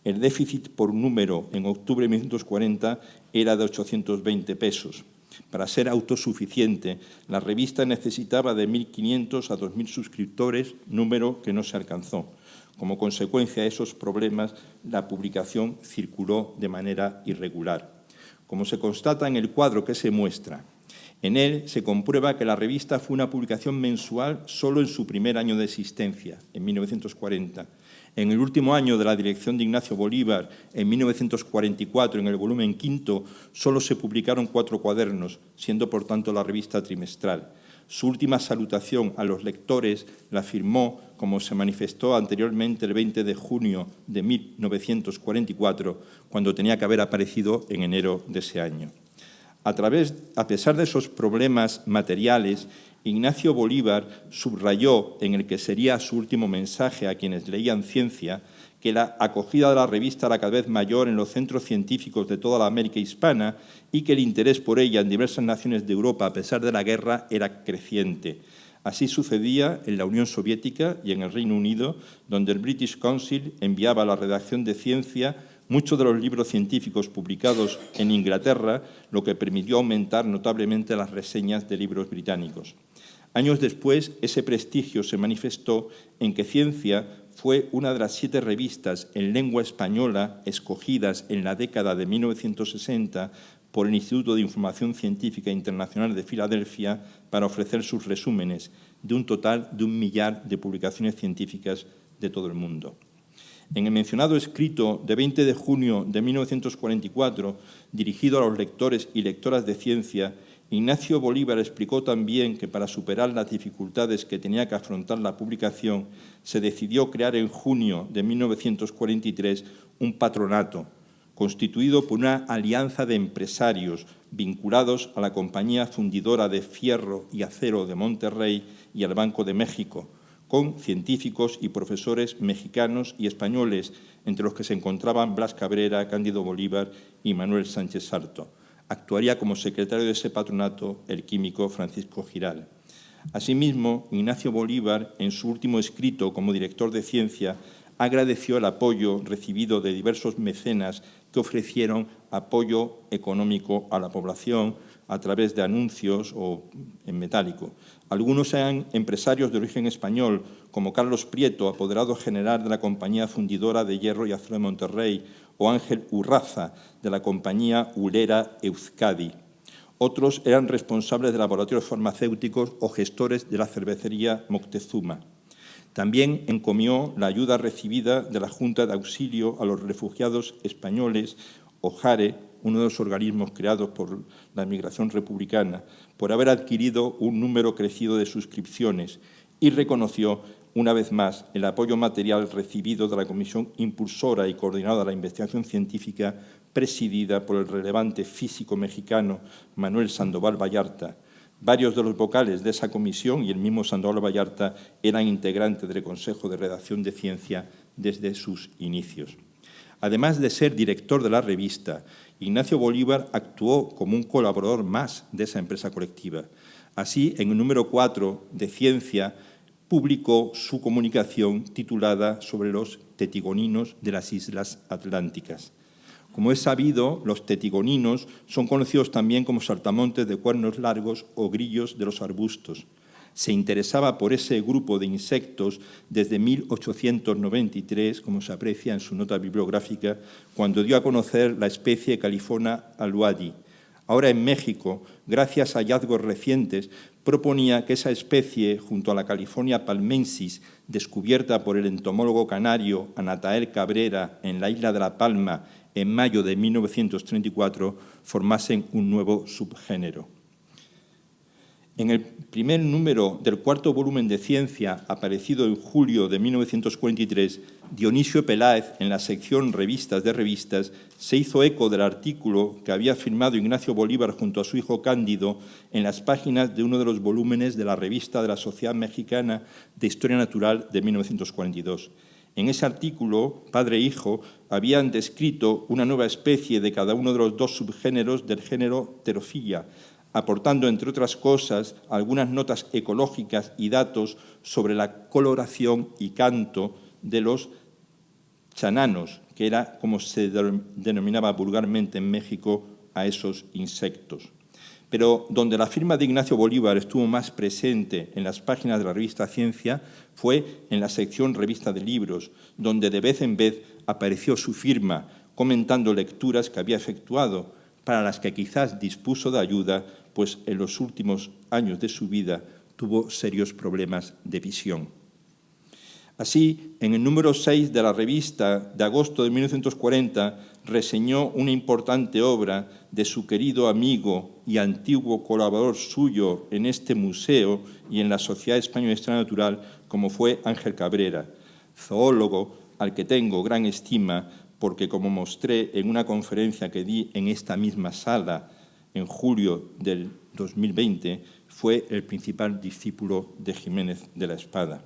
Speaker 2: El déficit por número en octubre de 1940 era de 820 pesos. Para ser autosuficiente, la revista necesitaba de 1.500 a 2.000 suscriptores, número que no se alcanzó. Como consecuencia de esos problemas, la publicación circuló de manera irregular. Como se constata en el cuadro que se muestra, en él se comprueba que la revista fue una publicación mensual solo en su primer año de existencia, en 1940. En el último año de la dirección de Ignacio Bolívar, en 1944, en el volumen 5, solo se publicaron 4 cuadernos, siendo por tanto la revista trimestral. Su última salutación a los lectores la firmó, como se manifestó anteriormente, el 20 de junio de 1944, cuando tenía que haber aparecido en enero de ese año. A pesar de esos problemas materiales, Ignacio Bolívar subrayó en el que sería su último mensaje a quienes leían Ciencia que la acogida de la revista era cada vez mayor en los centros científicos de toda la América hispana y que el interés por ella en diversas naciones de Europa, a pesar de la guerra, era creciente. Así sucedía en la Unión Soviética y en el Reino Unido, donde el British Council enviaba a la redacción de Ciencia muchos de los libros científicos publicados en Inglaterra, lo que permitió aumentar notablemente las reseñas de libros británicos. Años después, ese prestigio se manifestó en que Ciencia fue una de las 7 revistas en lengua española escogidas en la década de 1960 por el Instituto de Información Científica Internacional de Filadelfia para ofrecer sus resúmenes de un total de 1 millar de publicaciones científicas de todo el mundo. En el mencionado escrito de 20 de junio de 1944, dirigido a los lectores y lectoras de Ciencia, Ignacio Bolívar explicó también que para superar las dificultades que tenía que afrontar la publicación, se decidió crear en junio de 1943 un patronato, constituido por una alianza de empresarios vinculados a la Compañía Fundidora de Fierro y Acero de Monterrey y al Banco de México, con científicos y profesores mexicanos y españoles, entre los que se encontraban Blas Cabrera, Cándido Bolívar y Manuel Sánchez Sarto. Actuaría como secretario de ese patronato el químico Francisco Giral. Asimismo, Ignacio Bolívar, en su último escrito como director de Ciencia, agradeció el apoyo recibido de diversos mecenas que ofrecieron apoyo económico a la población a través de anuncios o en metálico. Algunos eran empresarios de origen español, como Carlos Prieto, apoderado general de la Compañía Fundidora de Hierro y Acero de Monterrey, o Ángel Urraza, de la Compañía Hulera Euskadi. Otros eran responsables de laboratorios farmacéuticos o gestores de la cervecería Moctezuma. También encomió la ayuda recibida de la Junta de Auxilio a los Refugiados Españoles, o JARE, uno de los organismos creados por la Emigración Republicana, por haber adquirido un número crecido de suscripciones, y reconoció una vez más el apoyo material recibido de la Comisión Impulsora y Coordinadora de la Investigación Científica, presidida por el relevante físico mexicano Manuel Sandoval Vallarta. Varios de los vocales de esa comisión y el mismo Sandoval Vallarta eran integrantes del Consejo de Redacción de Ciencia desde sus inicios. Además de ser director de la revista, Ignacio Bolívar actuó como un colaborador más de esa empresa colectiva. Así, en el número 4 de Ciencia, publicó su comunicación titulada Sobre los tetigoninos de las Islas Atlánticas. Como es sabido, los tetigoninos son conocidos también como saltamontes de cuernos largos o grillos de los arbustos. Se interesaba por ese grupo de insectos desde 1893, como se aprecia en su nota bibliográfica, cuando dio a conocer la especie Califona aluadi. Ahora en México, gracias a hallazgos recientes, proponía que esa especie, junto a la California palmensis, descubierta por el entomólogo canario Anatael Cabrera en la isla de La Palma en mayo de 1934, formasen un nuevo subgénero. En el primer número del cuarto volumen de Ciencia, aparecido en julio de 1943, Dionisio Peláez, en la sección Revistas de Revistas, se hizo eco del artículo que había firmado Ignacio Bolívar junto a su hijo Cándido en las páginas de uno de los volúmenes de la Revista de la Sociedad Mexicana de Historia Natural de 1942. En ese artículo, padre e hijo habían descrito una nueva especie de cada uno de los dos subgéneros del género Pterophylla, aportando, entre otras cosas, algunas notas ecológicas y datos sobre la coloración y canto de los chananos, que era como se denominaba vulgarmente en México a esos insectos. Pero donde la firma de Ignacio Bolívar estuvo más presente en las páginas de la revista Ciencia fue en la sección Revista de Libros, donde de vez en vez apareció su firma comentando lecturas que había efectuado, para las que quizás dispuso de ayuda, pues en los últimos años de su vida tuvo serios problemas de visión. Así, en el número 6 de la revista de agosto de 1940, reseñó una importante obra de su querido amigo y antiguo colaborador suyo en este museo y en la Sociedad Española de Historia Natural, como fue Ángel Cabrera, zoólogo al que tengo gran estima porque, como mostré en una conferencia que di en esta misma sala en julio del 2020, fue el principal discípulo de Jiménez de la Espada.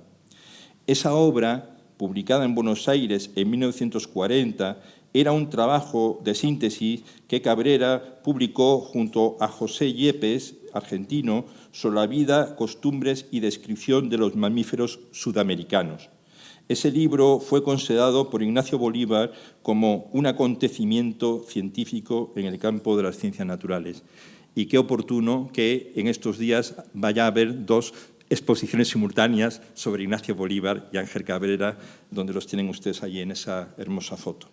Speaker 2: Esa obra, publicada en Buenos Aires en 1940, era un trabajo de síntesis que Cabrera publicó junto a José Yepes, argentino, sobre la vida, costumbres y descripción de los mamíferos sudamericanos. Ese libro fue considerado por Ignacio Bolívar como un acontecimiento científico en el campo de las ciencias naturales. Y qué oportuno que en estos días vaya a haber dos exposiciones simultáneas sobre Ignacio Bolívar y Ángel Cabrera, donde los tienen ustedes allí en esa hermosa foto.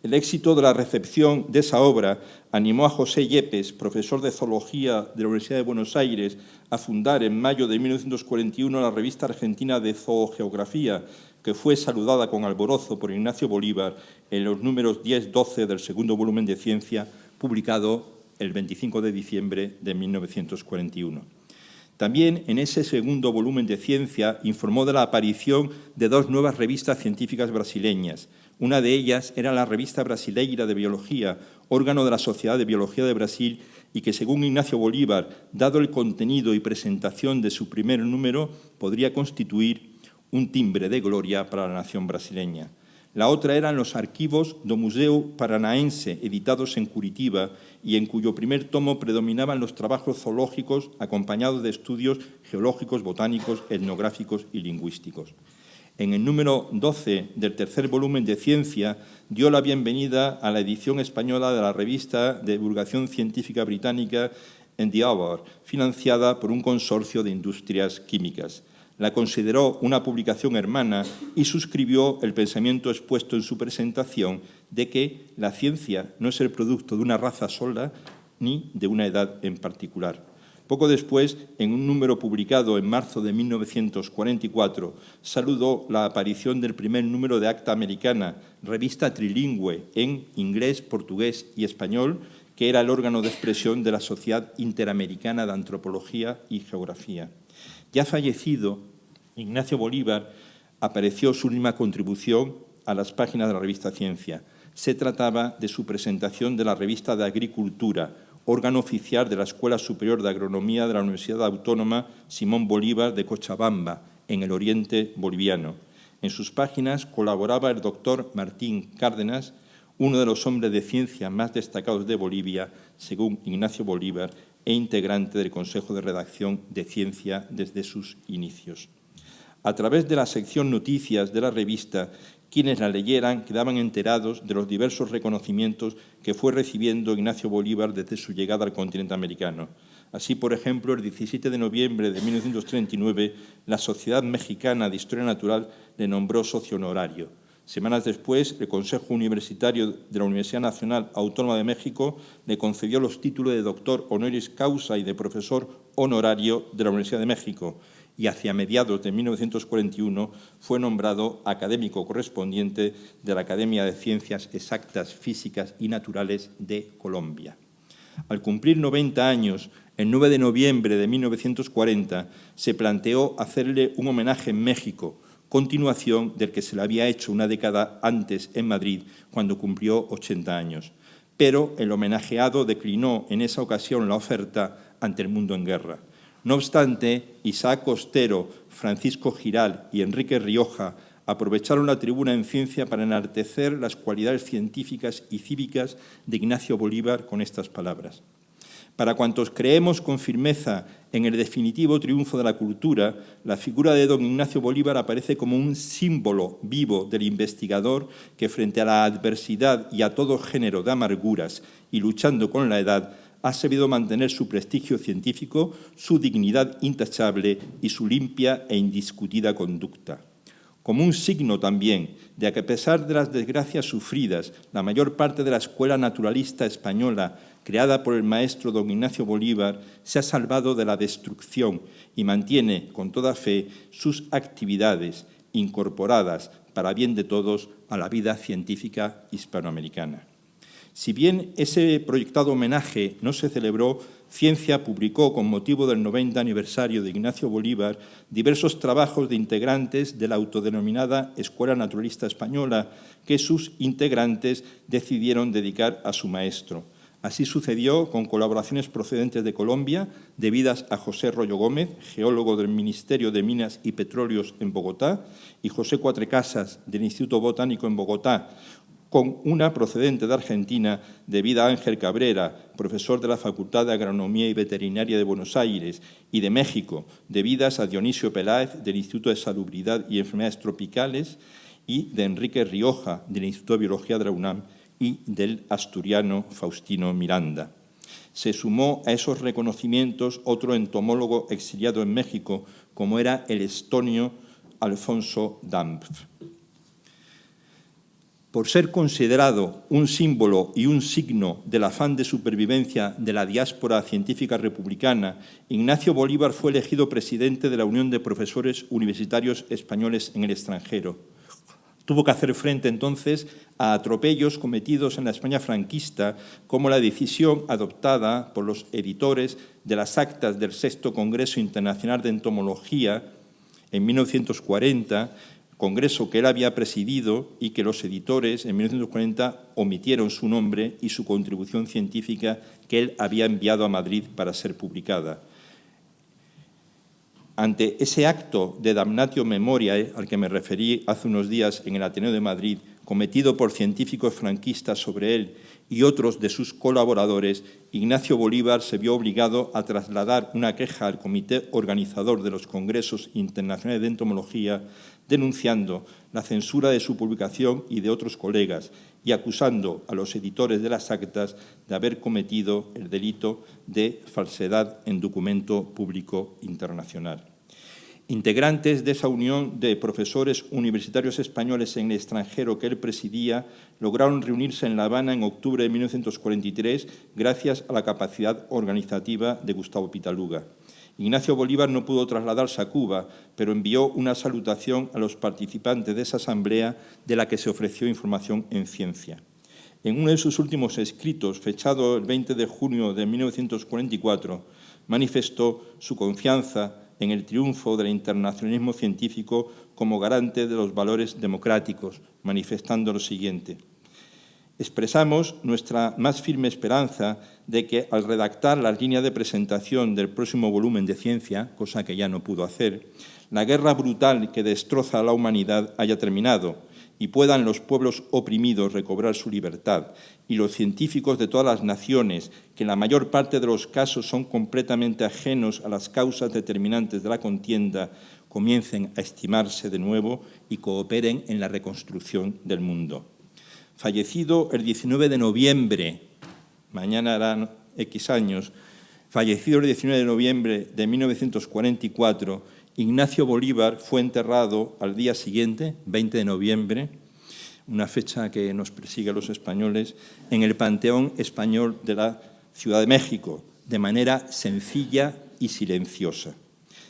Speaker 2: El éxito de la recepción de esa obra animó a José Yepes, profesor de Zoología de la Universidad de Buenos Aires, a fundar en mayo de 1941 la revista argentina de Zoogeografía, que fue saludada con alborozo por Ignacio Bolívar en los números 10-12 del segundo volumen de Ciencia, publicado el 25 de diciembre de 1941. También en ese segundo volumen de Ciencia informó de la aparición de dos nuevas revistas científicas brasileñas. Una de ellas era la Revista Brasileira de Biología, órgano de la Sociedad de Biología de Brasil, y que, según Ignacio Bolívar, dado el contenido y presentación de su primer número, podría constituir un timbre de gloria para la nación brasileña. La otra eran los archivos do Museu Paranaense, editados en Curitiba, y en cuyo primer tomo predominaban los trabajos zoológicos acompañados de estudios geológicos, botánicos, etnográficos y lingüísticos. En el número 12 del tercer volumen de Ciencia dio la bienvenida a la edición española de la revista de divulgación científica británica Endeavour, financiada por un consorcio de industrias químicas. La consideró una publicación hermana y suscribió el pensamiento expuesto en su presentación de que la ciencia no es el producto de una raza sola ni de una edad en particular. Poco después, en un número publicado en marzo de 1944, saludó la aparición del primer número de Acta Americana, revista trilingüe en inglés, portugués y español, que era el órgano de expresión de la Sociedad Interamericana de Antropología y Geografía. Ya fallecido, Ignacio Bolívar apareció su última contribución a las páginas de la revista Ciencia. Se trataba de su presentación de la revista de Agricultura, órgano oficial de la Escuela Superior de Agronomía de la Universidad Autónoma Simón Bolívar de Cochabamba, en el oriente boliviano. En sus páginas colaboraba el doctor Martín Cárdenas, uno de los hombres de ciencia más destacados de Bolivia, según Ignacio Bolívar, e integrante del Consejo de Redacción de Ciencia desde sus inicios. A través de la sección Noticias de la revista, quienes la leyeran quedaban enterados de los diversos reconocimientos que fue recibiendo Ignacio Bolívar desde su llegada al continente americano. Así, por ejemplo, el 17 de noviembre de 1939, la Sociedad Mexicana de Historia Natural le nombró socio honorario. Semanas después, el Consejo Universitario de la Universidad Nacional Autónoma de México le concedió los títulos de doctor honoris causa y de profesor honorario de la Universidad de México, y hacia mediados de 1941 fue nombrado académico correspondiente de la Academia de Ciencias Exactas, Físicas y Naturales de Colombia. Al cumplir 90 años, el 9 de noviembre de 1940, se planteó hacerle un homenaje en México, continuación del que se le había hecho una década antes en Madrid, cuando cumplió 80 años. Pero el homenajeado declinó en esa ocasión la oferta ante el mundo en guerra. No obstante, Isaac Costero, Francisco Giral y Enrique Rioja aprovecharon la tribuna en ciencia para enaltecer las cualidades científicas y cívicas de Ignacio Bolívar con estas palabras. Para cuantos creemos con firmeza en el definitivo triunfo de la cultura, la figura de don Ignacio Bolívar aparece como un símbolo vivo del investigador que, frente a la adversidad y a todo género de amarguras y luchando con la edad, ha sabido mantener su prestigio científico, su dignidad intachable y su limpia e indiscutida conducta. Como un signo también de que, a pesar de las desgracias sufridas, la mayor parte de la escuela naturalista española, creada por el maestro don Ignacio Bolívar, se ha salvado de la destrucción y mantiene con toda fe sus actividades incorporadas para bien de todos a la vida científica hispanoamericana. Si bien ese proyectado homenaje no se celebró, Ciencia publicó, con motivo del 90 aniversario de Ignacio Bolívar, diversos trabajos de integrantes de la autodenominada Escuela Naturalista Española, que sus integrantes decidieron dedicar a su maestro. Así sucedió con colaboraciones procedentes de Colombia, debidas a José Royo Gómez, geólogo del Ministerio de Minas y Petróleos en Bogotá, y José Cuatrecasas, del Instituto Botánico en Bogotá, con una procedente de Argentina, debida a Ángel Cabrera, profesor de la Facultad de Agronomía y Veterinaria de Buenos Aires, y de México, debidas a Dionisio Peláez, del Instituto de Salubridad y Enfermedades Tropicales, y de Enrique Rioja, del Instituto de Biología de la UNAM, y del asturiano Faustino Miranda. Se sumó a esos reconocimientos otro entomólogo exiliado en México, como era el estonio Alfonso Dampf. Por ser considerado un símbolo y un signo del afán de supervivencia de la diáspora científica republicana, Ignacio Bolívar fue elegido presidente de la Unión de Profesores Universitarios Españoles en el extranjero. Tuvo que hacer frente entonces a atropellos cometidos en la España franquista, como la decisión adoptada por los editores de las actas del VI Congreso Internacional de Entomología en 1940, congreso que él había presidido y que los editores en 1940 omitieron su nombre y su contribución científica que él había enviado a Madrid para ser publicada. Ante ese acto de damnatio memoriae al que me referí hace unos días en el Ateneo de Madrid, cometido por científicos franquistas sobre él y otros de sus colaboradores, Ignacio Bolívar se vio obligado a trasladar una queja al comité organizador de los Congresos Internacionales de Entomología, denunciando la censura de su publicación y de otros colegas y acusando a los editores de las actas de haber cometido el delito de falsedad en documento público internacional. Integrantes de esa unión de profesores universitarios españoles en el extranjero que él presidía lograron reunirse en La Habana en octubre de 1943 gracias a la capacidad organizativa de Gustavo Pitaluga. Ignacio Bolívar no pudo trasladarse a Cuba, pero envió una salutación a los participantes de esa asamblea de la que se ofreció información en ciencia. En uno de sus últimos escritos, fechado el 20 de junio de 1944, manifestó su confianza en el triunfo del internacionalismo científico como garante de los valores democráticos, manifestando lo siguiente: expresamos nuestra más firme esperanza de que, al redactar las líneas de presentación del próximo volumen de ciencia, cosa que ya no pudo hacer, la guerra brutal que destroza a la humanidad haya terminado y puedan los pueblos oprimidos recobrar su libertad, y los científicos de todas las naciones, que en la mayor parte de los casos son completamente ajenos a las causas determinantes de la contienda, comiencen a estimarse de nuevo y cooperen en la reconstrucción del mundo. Fallecido el 19 de noviembre, mañana harán X años, fallecido el 19 de noviembre de 1944, Ignacio Bolívar fue enterrado al día siguiente, 20 de noviembre, una fecha que nos persigue a los españoles, en el Panteón Español de la Ciudad de México, de manera sencilla y silenciosa.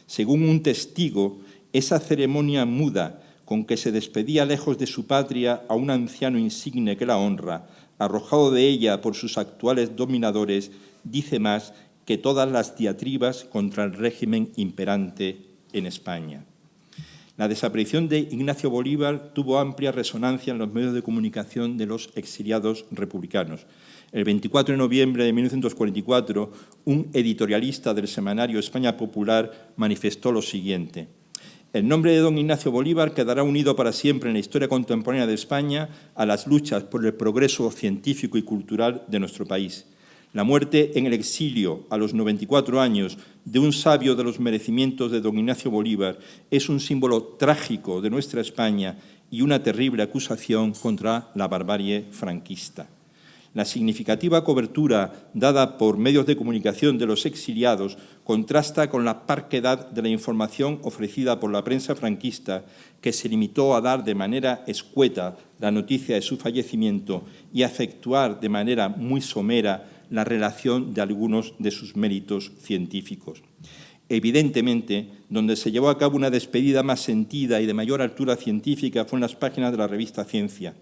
Speaker 2: Según un testigo, esa ceremonia muda con que se despedía lejos de su patria a un anciano insigne que la honra, arrojado de ella por sus actuales dominadores, dice más que todas las diatribas contra el régimen imperante en España. La desaparición de Ignacio Bolívar tuvo amplia resonancia en los medios de comunicación de los exiliados republicanos. El 24 de noviembre de 1944, un editorialista del semanario España Popular manifestó lo siguiente: el nombre de don Ignacio Bolívar quedará unido para siempre en la historia contemporánea de España a las luchas por el progreso científico y cultural de nuestro país. La muerte en el exilio, a los 94 años, de un sabio de los merecimientos de don Ignacio Bolívar es un símbolo trágico de nuestra España y una terrible acusación contra la barbarie franquista. La significativa cobertura dada por medios de comunicación de los exiliados contrasta con la parquedad de la información ofrecida por la prensa franquista, que se limitó a dar de manera escueta la noticia de su fallecimiento y a efectuar de manera muy somera la relación de algunos de sus méritos científicos. Evidentemente, donde se llevó a cabo una despedida más sentida y de mayor altura científica fue en las páginas de la revista Ciencia.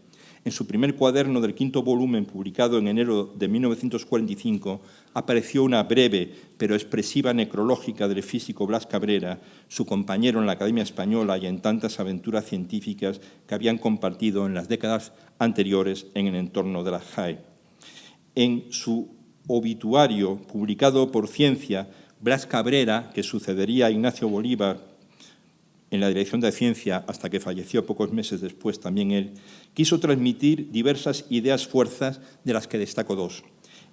Speaker 2: En su primer cuaderno del 5º volumen, publicado en enero de 1945, apareció una breve pero expresiva necrológica del físico Blas Cabrera, su compañero en la Academia Española y en tantas aventuras científicas que habían compartido en las décadas anteriores en el entorno de la JAE. En su obituario, publicado por Ciencia, Blas Cabrera, que sucedería a Ignacio Bolívar en la dirección de Ciencia hasta que falleció pocos meses después también él, quiso transmitir diversas ideas fuerzas, de las que destaco dos.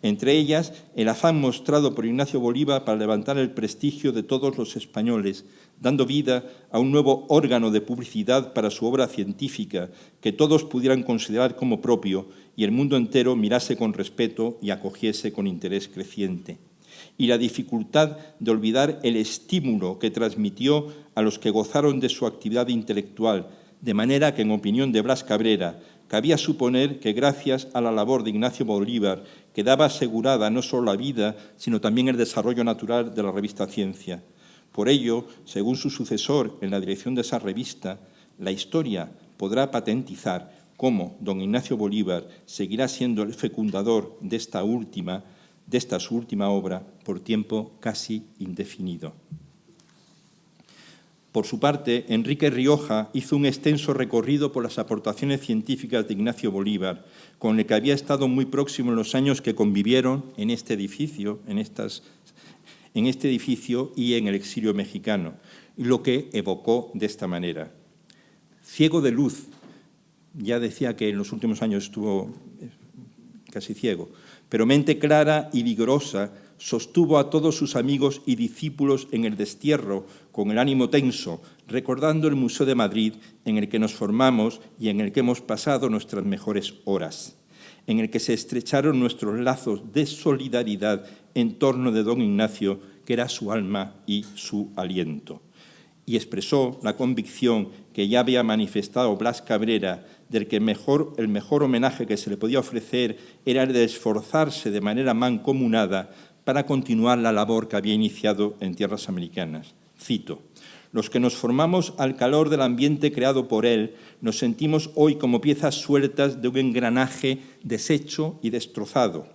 Speaker 2: Entre ellas, el afán mostrado por Ignacio Bolívar para levantar el prestigio de todos los españoles, dando vida a un nuevo órgano de publicidad para su obra científica, que todos pudieran considerar como propio y el mundo entero mirase con respeto y acogiese con interés creciente. Y la dificultad de olvidar el estímulo que transmitió a los que gozaron de su actividad intelectual, de manera que, en opinión de Blas Cabrera, cabía suponer que gracias a la labor de Ignacio Bolívar quedaba asegurada no solo la vida, sino también el desarrollo natural de la revista Ciencia. Por ello, según su sucesor en la dirección de esa revista, la historia podrá patentizar cómo don Ignacio Bolívar seguirá siendo el fecundador de esta su última obra por tiempo casi indefinido. Por su parte, Enrique Rioja hizo un extenso recorrido por las aportaciones científicas de Ignacio Bolívar, con el que había estado muy próximo en los años que convivieron en este edificio y en el exilio mexicano, y lo que evocó de esta manera: ciego de luz, ya decía que en los últimos años estuvo casi ciego, pero mente clara y vigorosa, sostuvo a todos sus amigos y discípulos en el destierro con el ánimo tenso, recordando el Museo de Madrid en el que nos formamos y en el que hemos pasado nuestras mejores horas, en el que se estrecharon nuestros lazos de solidaridad en torno de don Ignacio, que era su alma y su aliento. Y expresó la convicción que ya había manifestado Blas Cabrera, del que el mejor homenaje que se le podía ofrecer era el de esforzarse de manera mancomunada para continuar la labor que había iniciado en tierras americanas. Cito: los que nos formamos al calor del ambiente creado por él, nos sentimos hoy como piezas sueltas de un engranaje deshecho y destrozado.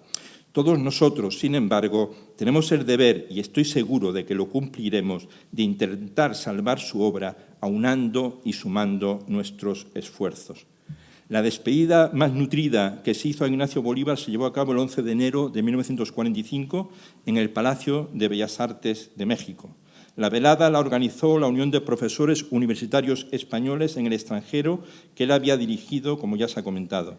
Speaker 2: Todos nosotros, sin embargo, tenemos el deber, y estoy seguro de que lo cumpliremos, de intentar salvar su obra, aunando y sumando nuestros esfuerzos. La despedida más nutrida que se hizo a Ignacio Bolívar se llevó a cabo el 11 de enero de 1945 en el Palacio de Bellas Artes de México. La velada la organizó la Unión de Profesores Universitarios Españoles en el extranjero, que él había dirigido, como ya se ha comentado.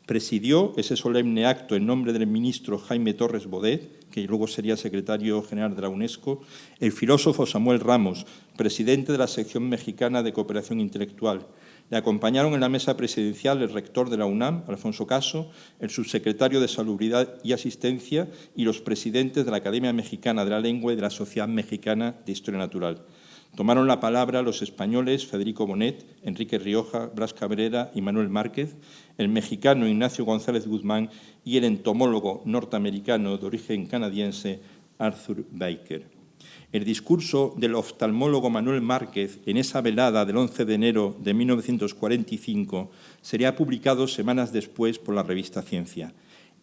Speaker 2: Presidió ese solemne acto en nombre del ministro Jaime Torres Bodet, que luego sería secretario general de la UNESCO, el filósofo Samuel Ramos, presidente de la sección mexicana de Cooperación Intelectual. Le acompañaron en la mesa presidencial el rector de la UNAM, Alfonso Caso, el subsecretario de Salubridad y Asistencia y los presidentes de la Academia Mexicana de la Lengua y de la Sociedad Mexicana de Historia Natural. Tomaron la palabra los españoles Federico Bonet, Enrique Rioja, Blas Cabrera y Manuel Márquez, el mexicano Ignacio González Guzmán y el entomólogo norteamericano de origen canadiense Arthur Baker. El discurso del oftalmólogo Manuel Márquez en esa velada del 11 de enero de 1945 sería publicado semanas después por la revista Ciencia.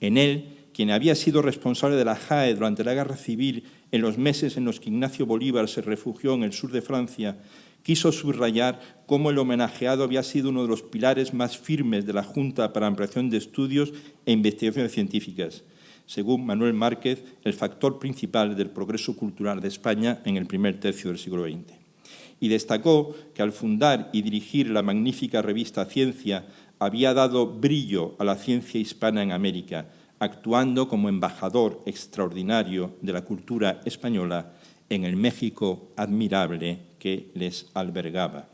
Speaker 2: En él, quien había sido responsable de la JAE durante la Guerra Civil en los meses en los que Ignacio Bolívar se refugió en el sur de Francia, quiso subrayar cómo el homenajeado había sido uno de los pilares más firmes de la Junta para Ampliación de Estudios e Investigaciones Científicas, según Manuel Márquez, el factor principal del progreso cultural de España en el primer tercio del siglo XX. Y destacó que al fundar y dirigir la magnífica revista Ciencia había dado brillo a la ciencia hispana en América, actuando como embajador extraordinario de la cultura española en el México admirable que les albergaba.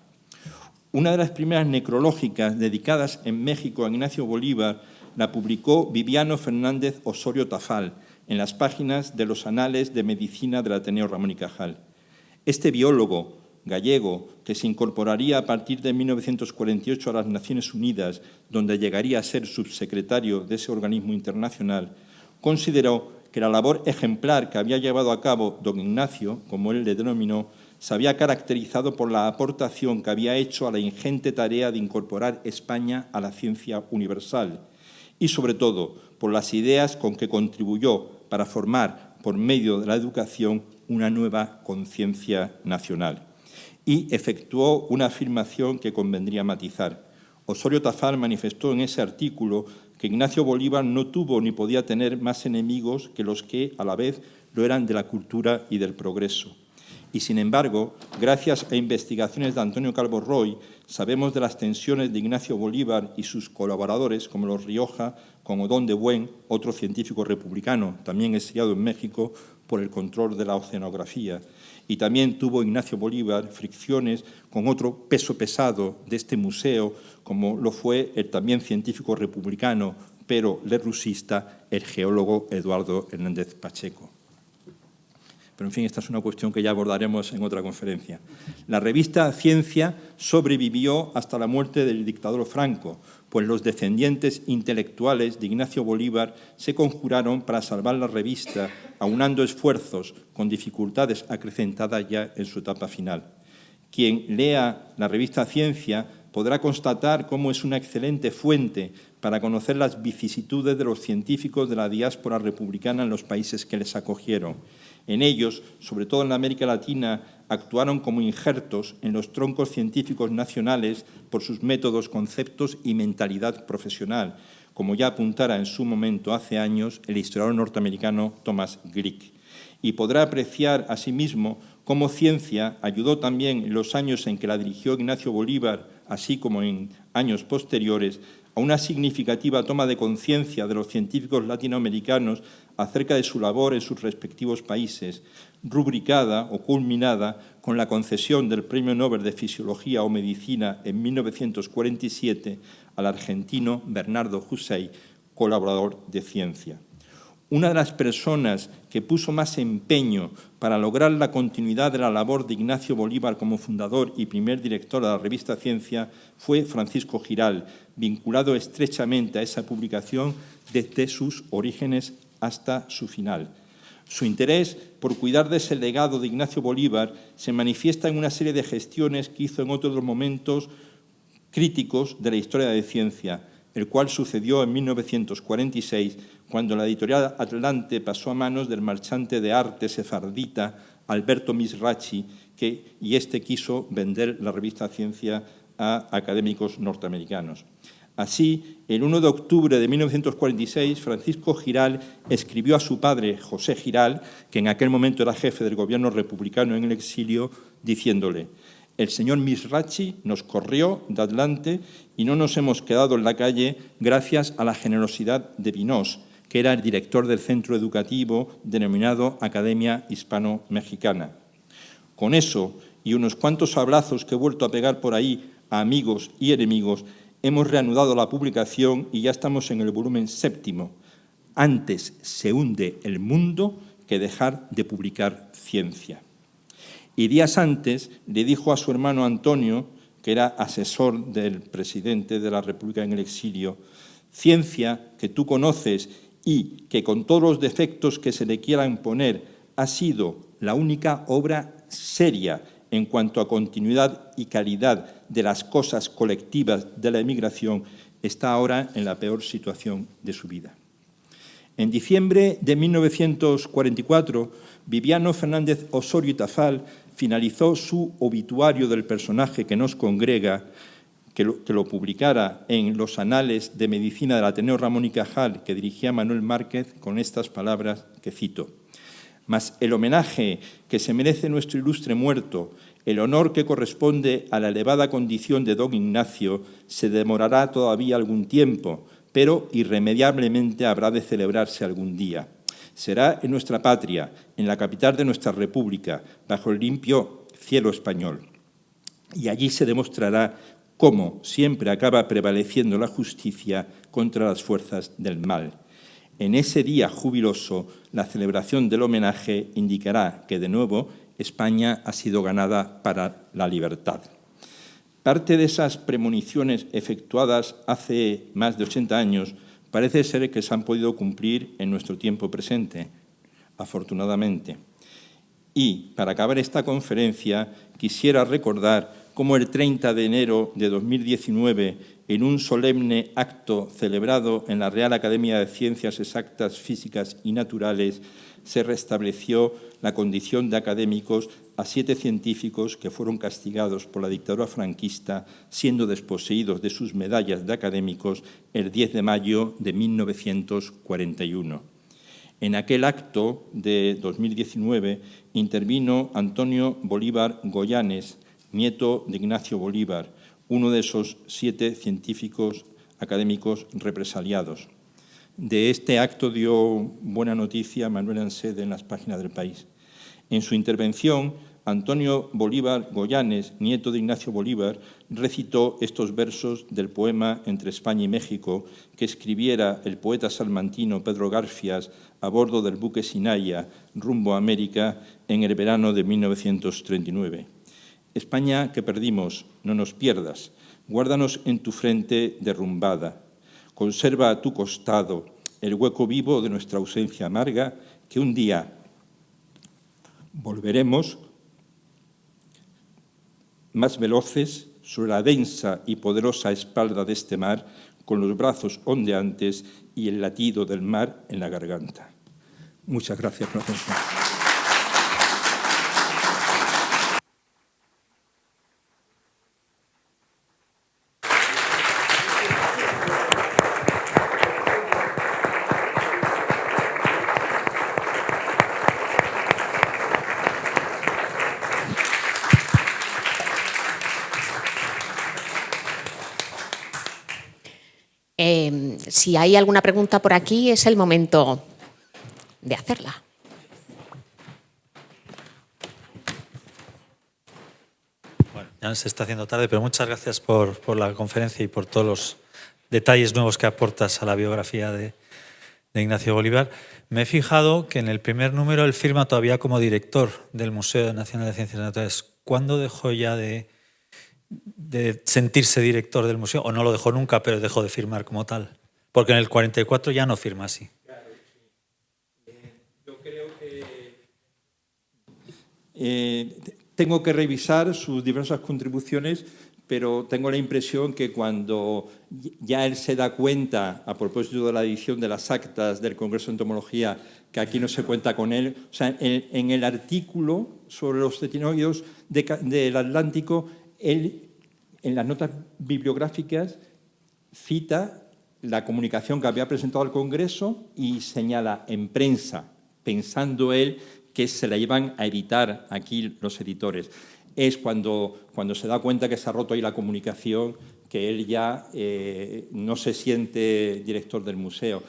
Speaker 2: Una de las primeras necrológicas dedicadas en México a Ignacio Bolívar la publicó Viviano Fernández Osorio Tafal en las páginas de los Anales de Medicina del Ateneo Ramón y Cajal. Este biólogo gallego, que se incorporaría a partir de 1948 a las Naciones Unidas, donde llegaría a ser subsecretario de ese organismo internacional, consideró que la labor ejemplar que había llevado a cabo don Ignacio, como él le denominó, se había caracterizado por la aportación que había hecho a la ingente tarea de incorporar España a la ciencia universal y, sobre todo, por las ideas con que contribuyó para formar, por medio de la educación, una nueva conciencia nacional. Y efectuó una afirmación que convendría matizar. Osorio Tafal manifestó en ese artículo que Ignacio Bolívar no tuvo ni podía tener más enemigos que los que, a la vez, lo eran de la cultura y del progreso. Y, sin embargo, gracias a investigaciones de Antonio Calvo Roy, sabemos de las tensiones de Ignacio Bolívar y sus colaboradores, como los Rioja, con Odón de Buen, otro científico republicano, también exiliado en México por el control de la oceanografía. Y también tuvo Ignacio Bolívar fricciones con otro peso pesado de este museo, como lo fue el también científico republicano, pero lerusista, el geólogo Eduardo Hernández Pacheco. Pero, en fin, esta es una cuestión que ya abordaremos en otra conferencia. La revista Ciencia sobrevivió hasta la muerte del dictador Franco, pues los descendientes intelectuales de Ignacio Bolívar se conjuraron para salvar la revista, aunando esfuerzos con dificultades acrecentadas ya en su etapa final. Quien lea la revista Ciencia podrá constatar cómo es una excelente fuente para conocer las vicisitudes de los científicos de la diáspora republicana en los países que les acogieron. En ellos, sobre todo en la América Latina, actuaron como injertos en los troncos científicos nacionales por sus métodos, conceptos y mentalidad profesional, como ya apuntara en su momento, hace años, el historiador norteamericano Thomas Glick. Y podrá apreciar asimismo cómo Ciencia ayudó también en los años en que la dirigió Ignacio Bolívar, así como en años posteriores, a una significativa toma de conciencia de los científicos latinoamericanos acerca de su labor en sus respectivos países, rubricada o culminada con la concesión del Premio Nobel de Fisiología o Medicina en 1947 al argentino Bernardo Hussein, colaborador de Ciencia. Una de las personas que puso más empeño para lograr la continuidad de la labor de Ignacio Bolívar como fundador y primer director de la revista Ciencia fue Francisco Giral, vinculado estrechamente a esa publicación desde sus orígenes hasta su final. Su interés por cuidar de ese legado de Ignacio Bolívar se manifiesta en una serie de gestiones que hizo en otros momentos críticos de la historia de Ciencia, el cual sucedió en 1946, cuando la editorial Atlante pasó a manos del marchante de arte sefardita Alberto Mizrachi, y este quiso vender la revista Ciencia a académicos norteamericanos. Así, el 1 de octubre de 1946, Francisco Giral escribió a su padre, José Giral, que en aquel momento era jefe del gobierno republicano en el exilio, diciéndole: El señor Misrachi nos corrió de adelante y no nos hemos quedado en la calle gracias a la generosidad de Vinós, que era el director del centro educativo denominado Academia Hispano-Mexicana. Con eso y unos cuantos abrazos que he vuelto a pegar por ahí a amigos y enemigos, hemos reanudado la publicación y ya estamos en el volumen 7. Antes se hunde el mundo que dejar de publicar ciencia. Y días antes le dijo a su hermano Antonio, que era asesor del presidente de la República en el exilio: ciencia que tú conoces y que con todos los defectos que se le quieran poner ha sido la única obra seria en cuanto a continuidad y calidad de las cosas colectivas de la emigración, está ahora en la peor situación de su vida. En diciembre de 1944, Viviano Fernández Osorio y Tafal finalizó su obituario del personaje que nos congrega, que lo publicara en los Anales de Medicina del Ateneo Ramón y Cajal, que dirigía Manuel Márquez, con estas palabras que cito: «Mas el homenaje que se merece nuestro ilustre muerto, el honor que corresponde a la elevada condición de don Ignacio, se demorará todavía algún tiempo, pero irremediablemente habrá de celebrarse algún día. Será en nuestra patria, en la capital de nuestra República, bajo el limpio cielo español. Y allí se demostrará cómo siempre acaba prevaleciendo la justicia contra las fuerzas del mal. En ese día jubiloso, la celebración del homenaje indicará que, de nuevo, España ha sido ganada para la libertad». Parte de esas premoniciones efectuadas hace más de 80 años parece ser que se han podido cumplir en nuestro tiempo presente, afortunadamente. Y, para acabar esta conferencia, quisiera recordar cómo el 30 de enero de 2019, en un solemne acto celebrado en la Real Academia de Ciencias Exactas, Físicas y Naturales, se restableció la condición de académicos a 7 científicos que fueron castigados por la dictadura franquista, siendo desposeídos de sus medallas de académicos el 10 de mayo de 1941. En aquel acto de 2019 intervino Antonio Bolívar Goyanes, nieto de Ignacio Bolívar, uno de esos 7 científicos académicos represaliados. De este acto dio buena noticia Manuel Ansede en las páginas del País. En su intervención, Antonio Bolívar Goyanes, nieto de Ignacio Bolívar, recitó estos versos del poema Entre España y México que escribiera el poeta salmantino Pedro Garfias a bordo del buque Sinaya, rumbo a América, en el verano de 1939. España que perdimos, no nos pierdas, guárdanos en tu frente derrumbada. Conserva a tu costado el hueco vivo de nuestra ausencia amarga, que un día volveremos más veloces sobre la densa y poderosa espalda de este mar, con los brazos ondeantes y el latido del mar en la garganta. Muchas gracias, profesor.
Speaker 3: Si hay alguna pregunta por aquí, es el momento de hacerla.
Speaker 1: Bueno, ya se está haciendo tarde, pero muchas gracias por la conferencia y por todos los detalles nuevos que aportas a la biografía de Ignacio Bolívar. Me he fijado que en el primer número él firma todavía como director del Museo Nacional de Ciencias Naturales. ¿Cuándo dejó ya de sentirse director del museo? ¿O no lo dejó nunca, pero dejó de firmar como tal? Porque en el 44 ya no firma así.
Speaker 2: Claro, sí. Yo creo que tengo que revisar sus diversas contribuciones, pero tengo la impresión que cuando ya él se da cuenta, a propósito de la edición de las actas del Congreso de Entomología, que aquí no se cuenta con él, o sea, en el artículo sobre los cetinoides del Atlántico, él, en las notas bibliográficas, cita la comunicación que había presentado al Congreso y señala en prensa, pensando él que se la iban a editar aquí los editores. es cuando se da cuenta que se ha roto ahí la comunicación, que él ya no se siente director del museo.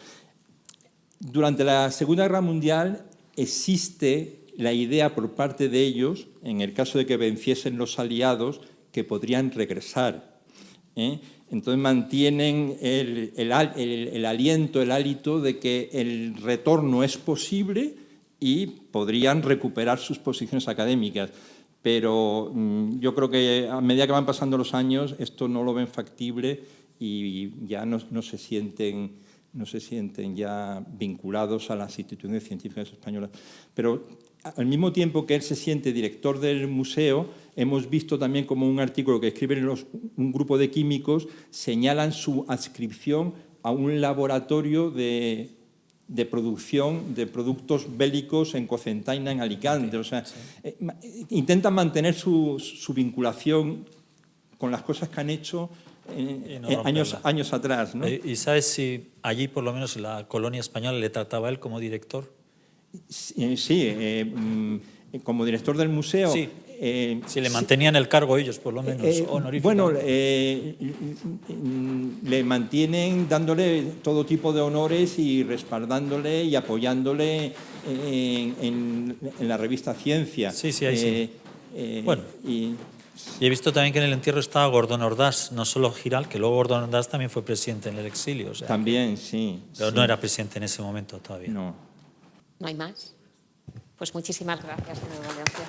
Speaker 2: Durante la Segunda Guerra Mundial existe la idea por parte de ellos, en el caso de que venciesen los aliados, que podrían regresar. Entonces mantienen el aliento, el hálito de que el retorno es posible y podrían recuperar sus posiciones académicas. Pero yo creo que a medida que van pasando los años esto no lo ven factible y ya no se sienten ya vinculados a las instituciones científicas españolas. Pero al mismo tiempo que él se siente director del museo, hemos visto también como un artículo que escriben un grupo de químicos señalan su adscripción a un laboratorio de producción de productos bélicos en Cocentaina, en Alicante. O sea, intentan mantener su vinculación con las cosas que han hecho años atrás, ¿no?
Speaker 1: ¿Y sabes si allí, por lo menos, la colonia española le trataba a él como director?
Speaker 2: Sí, como director del museo.
Speaker 1: Sí. Si le mantenían el cargo ellos, por lo menos, honorífico.
Speaker 2: Bueno, le mantienen dándole todo tipo de honores y respaldándole y apoyándole en la revista Ciencia.
Speaker 1: Sí, ahí sí. Bueno, y he visto también que en el entierro estaba Gordon Ordaz, no solo Giral, que luego Gordon Ordaz también fue presidente en el exilio. O sea,
Speaker 2: también, sí.
Speaker 1: Pero no era presidente en ese momento todavía.
Speaker 2: No.
Speaker 3: ¿No hay más? Pues muchísimas gracias, señor Valencia.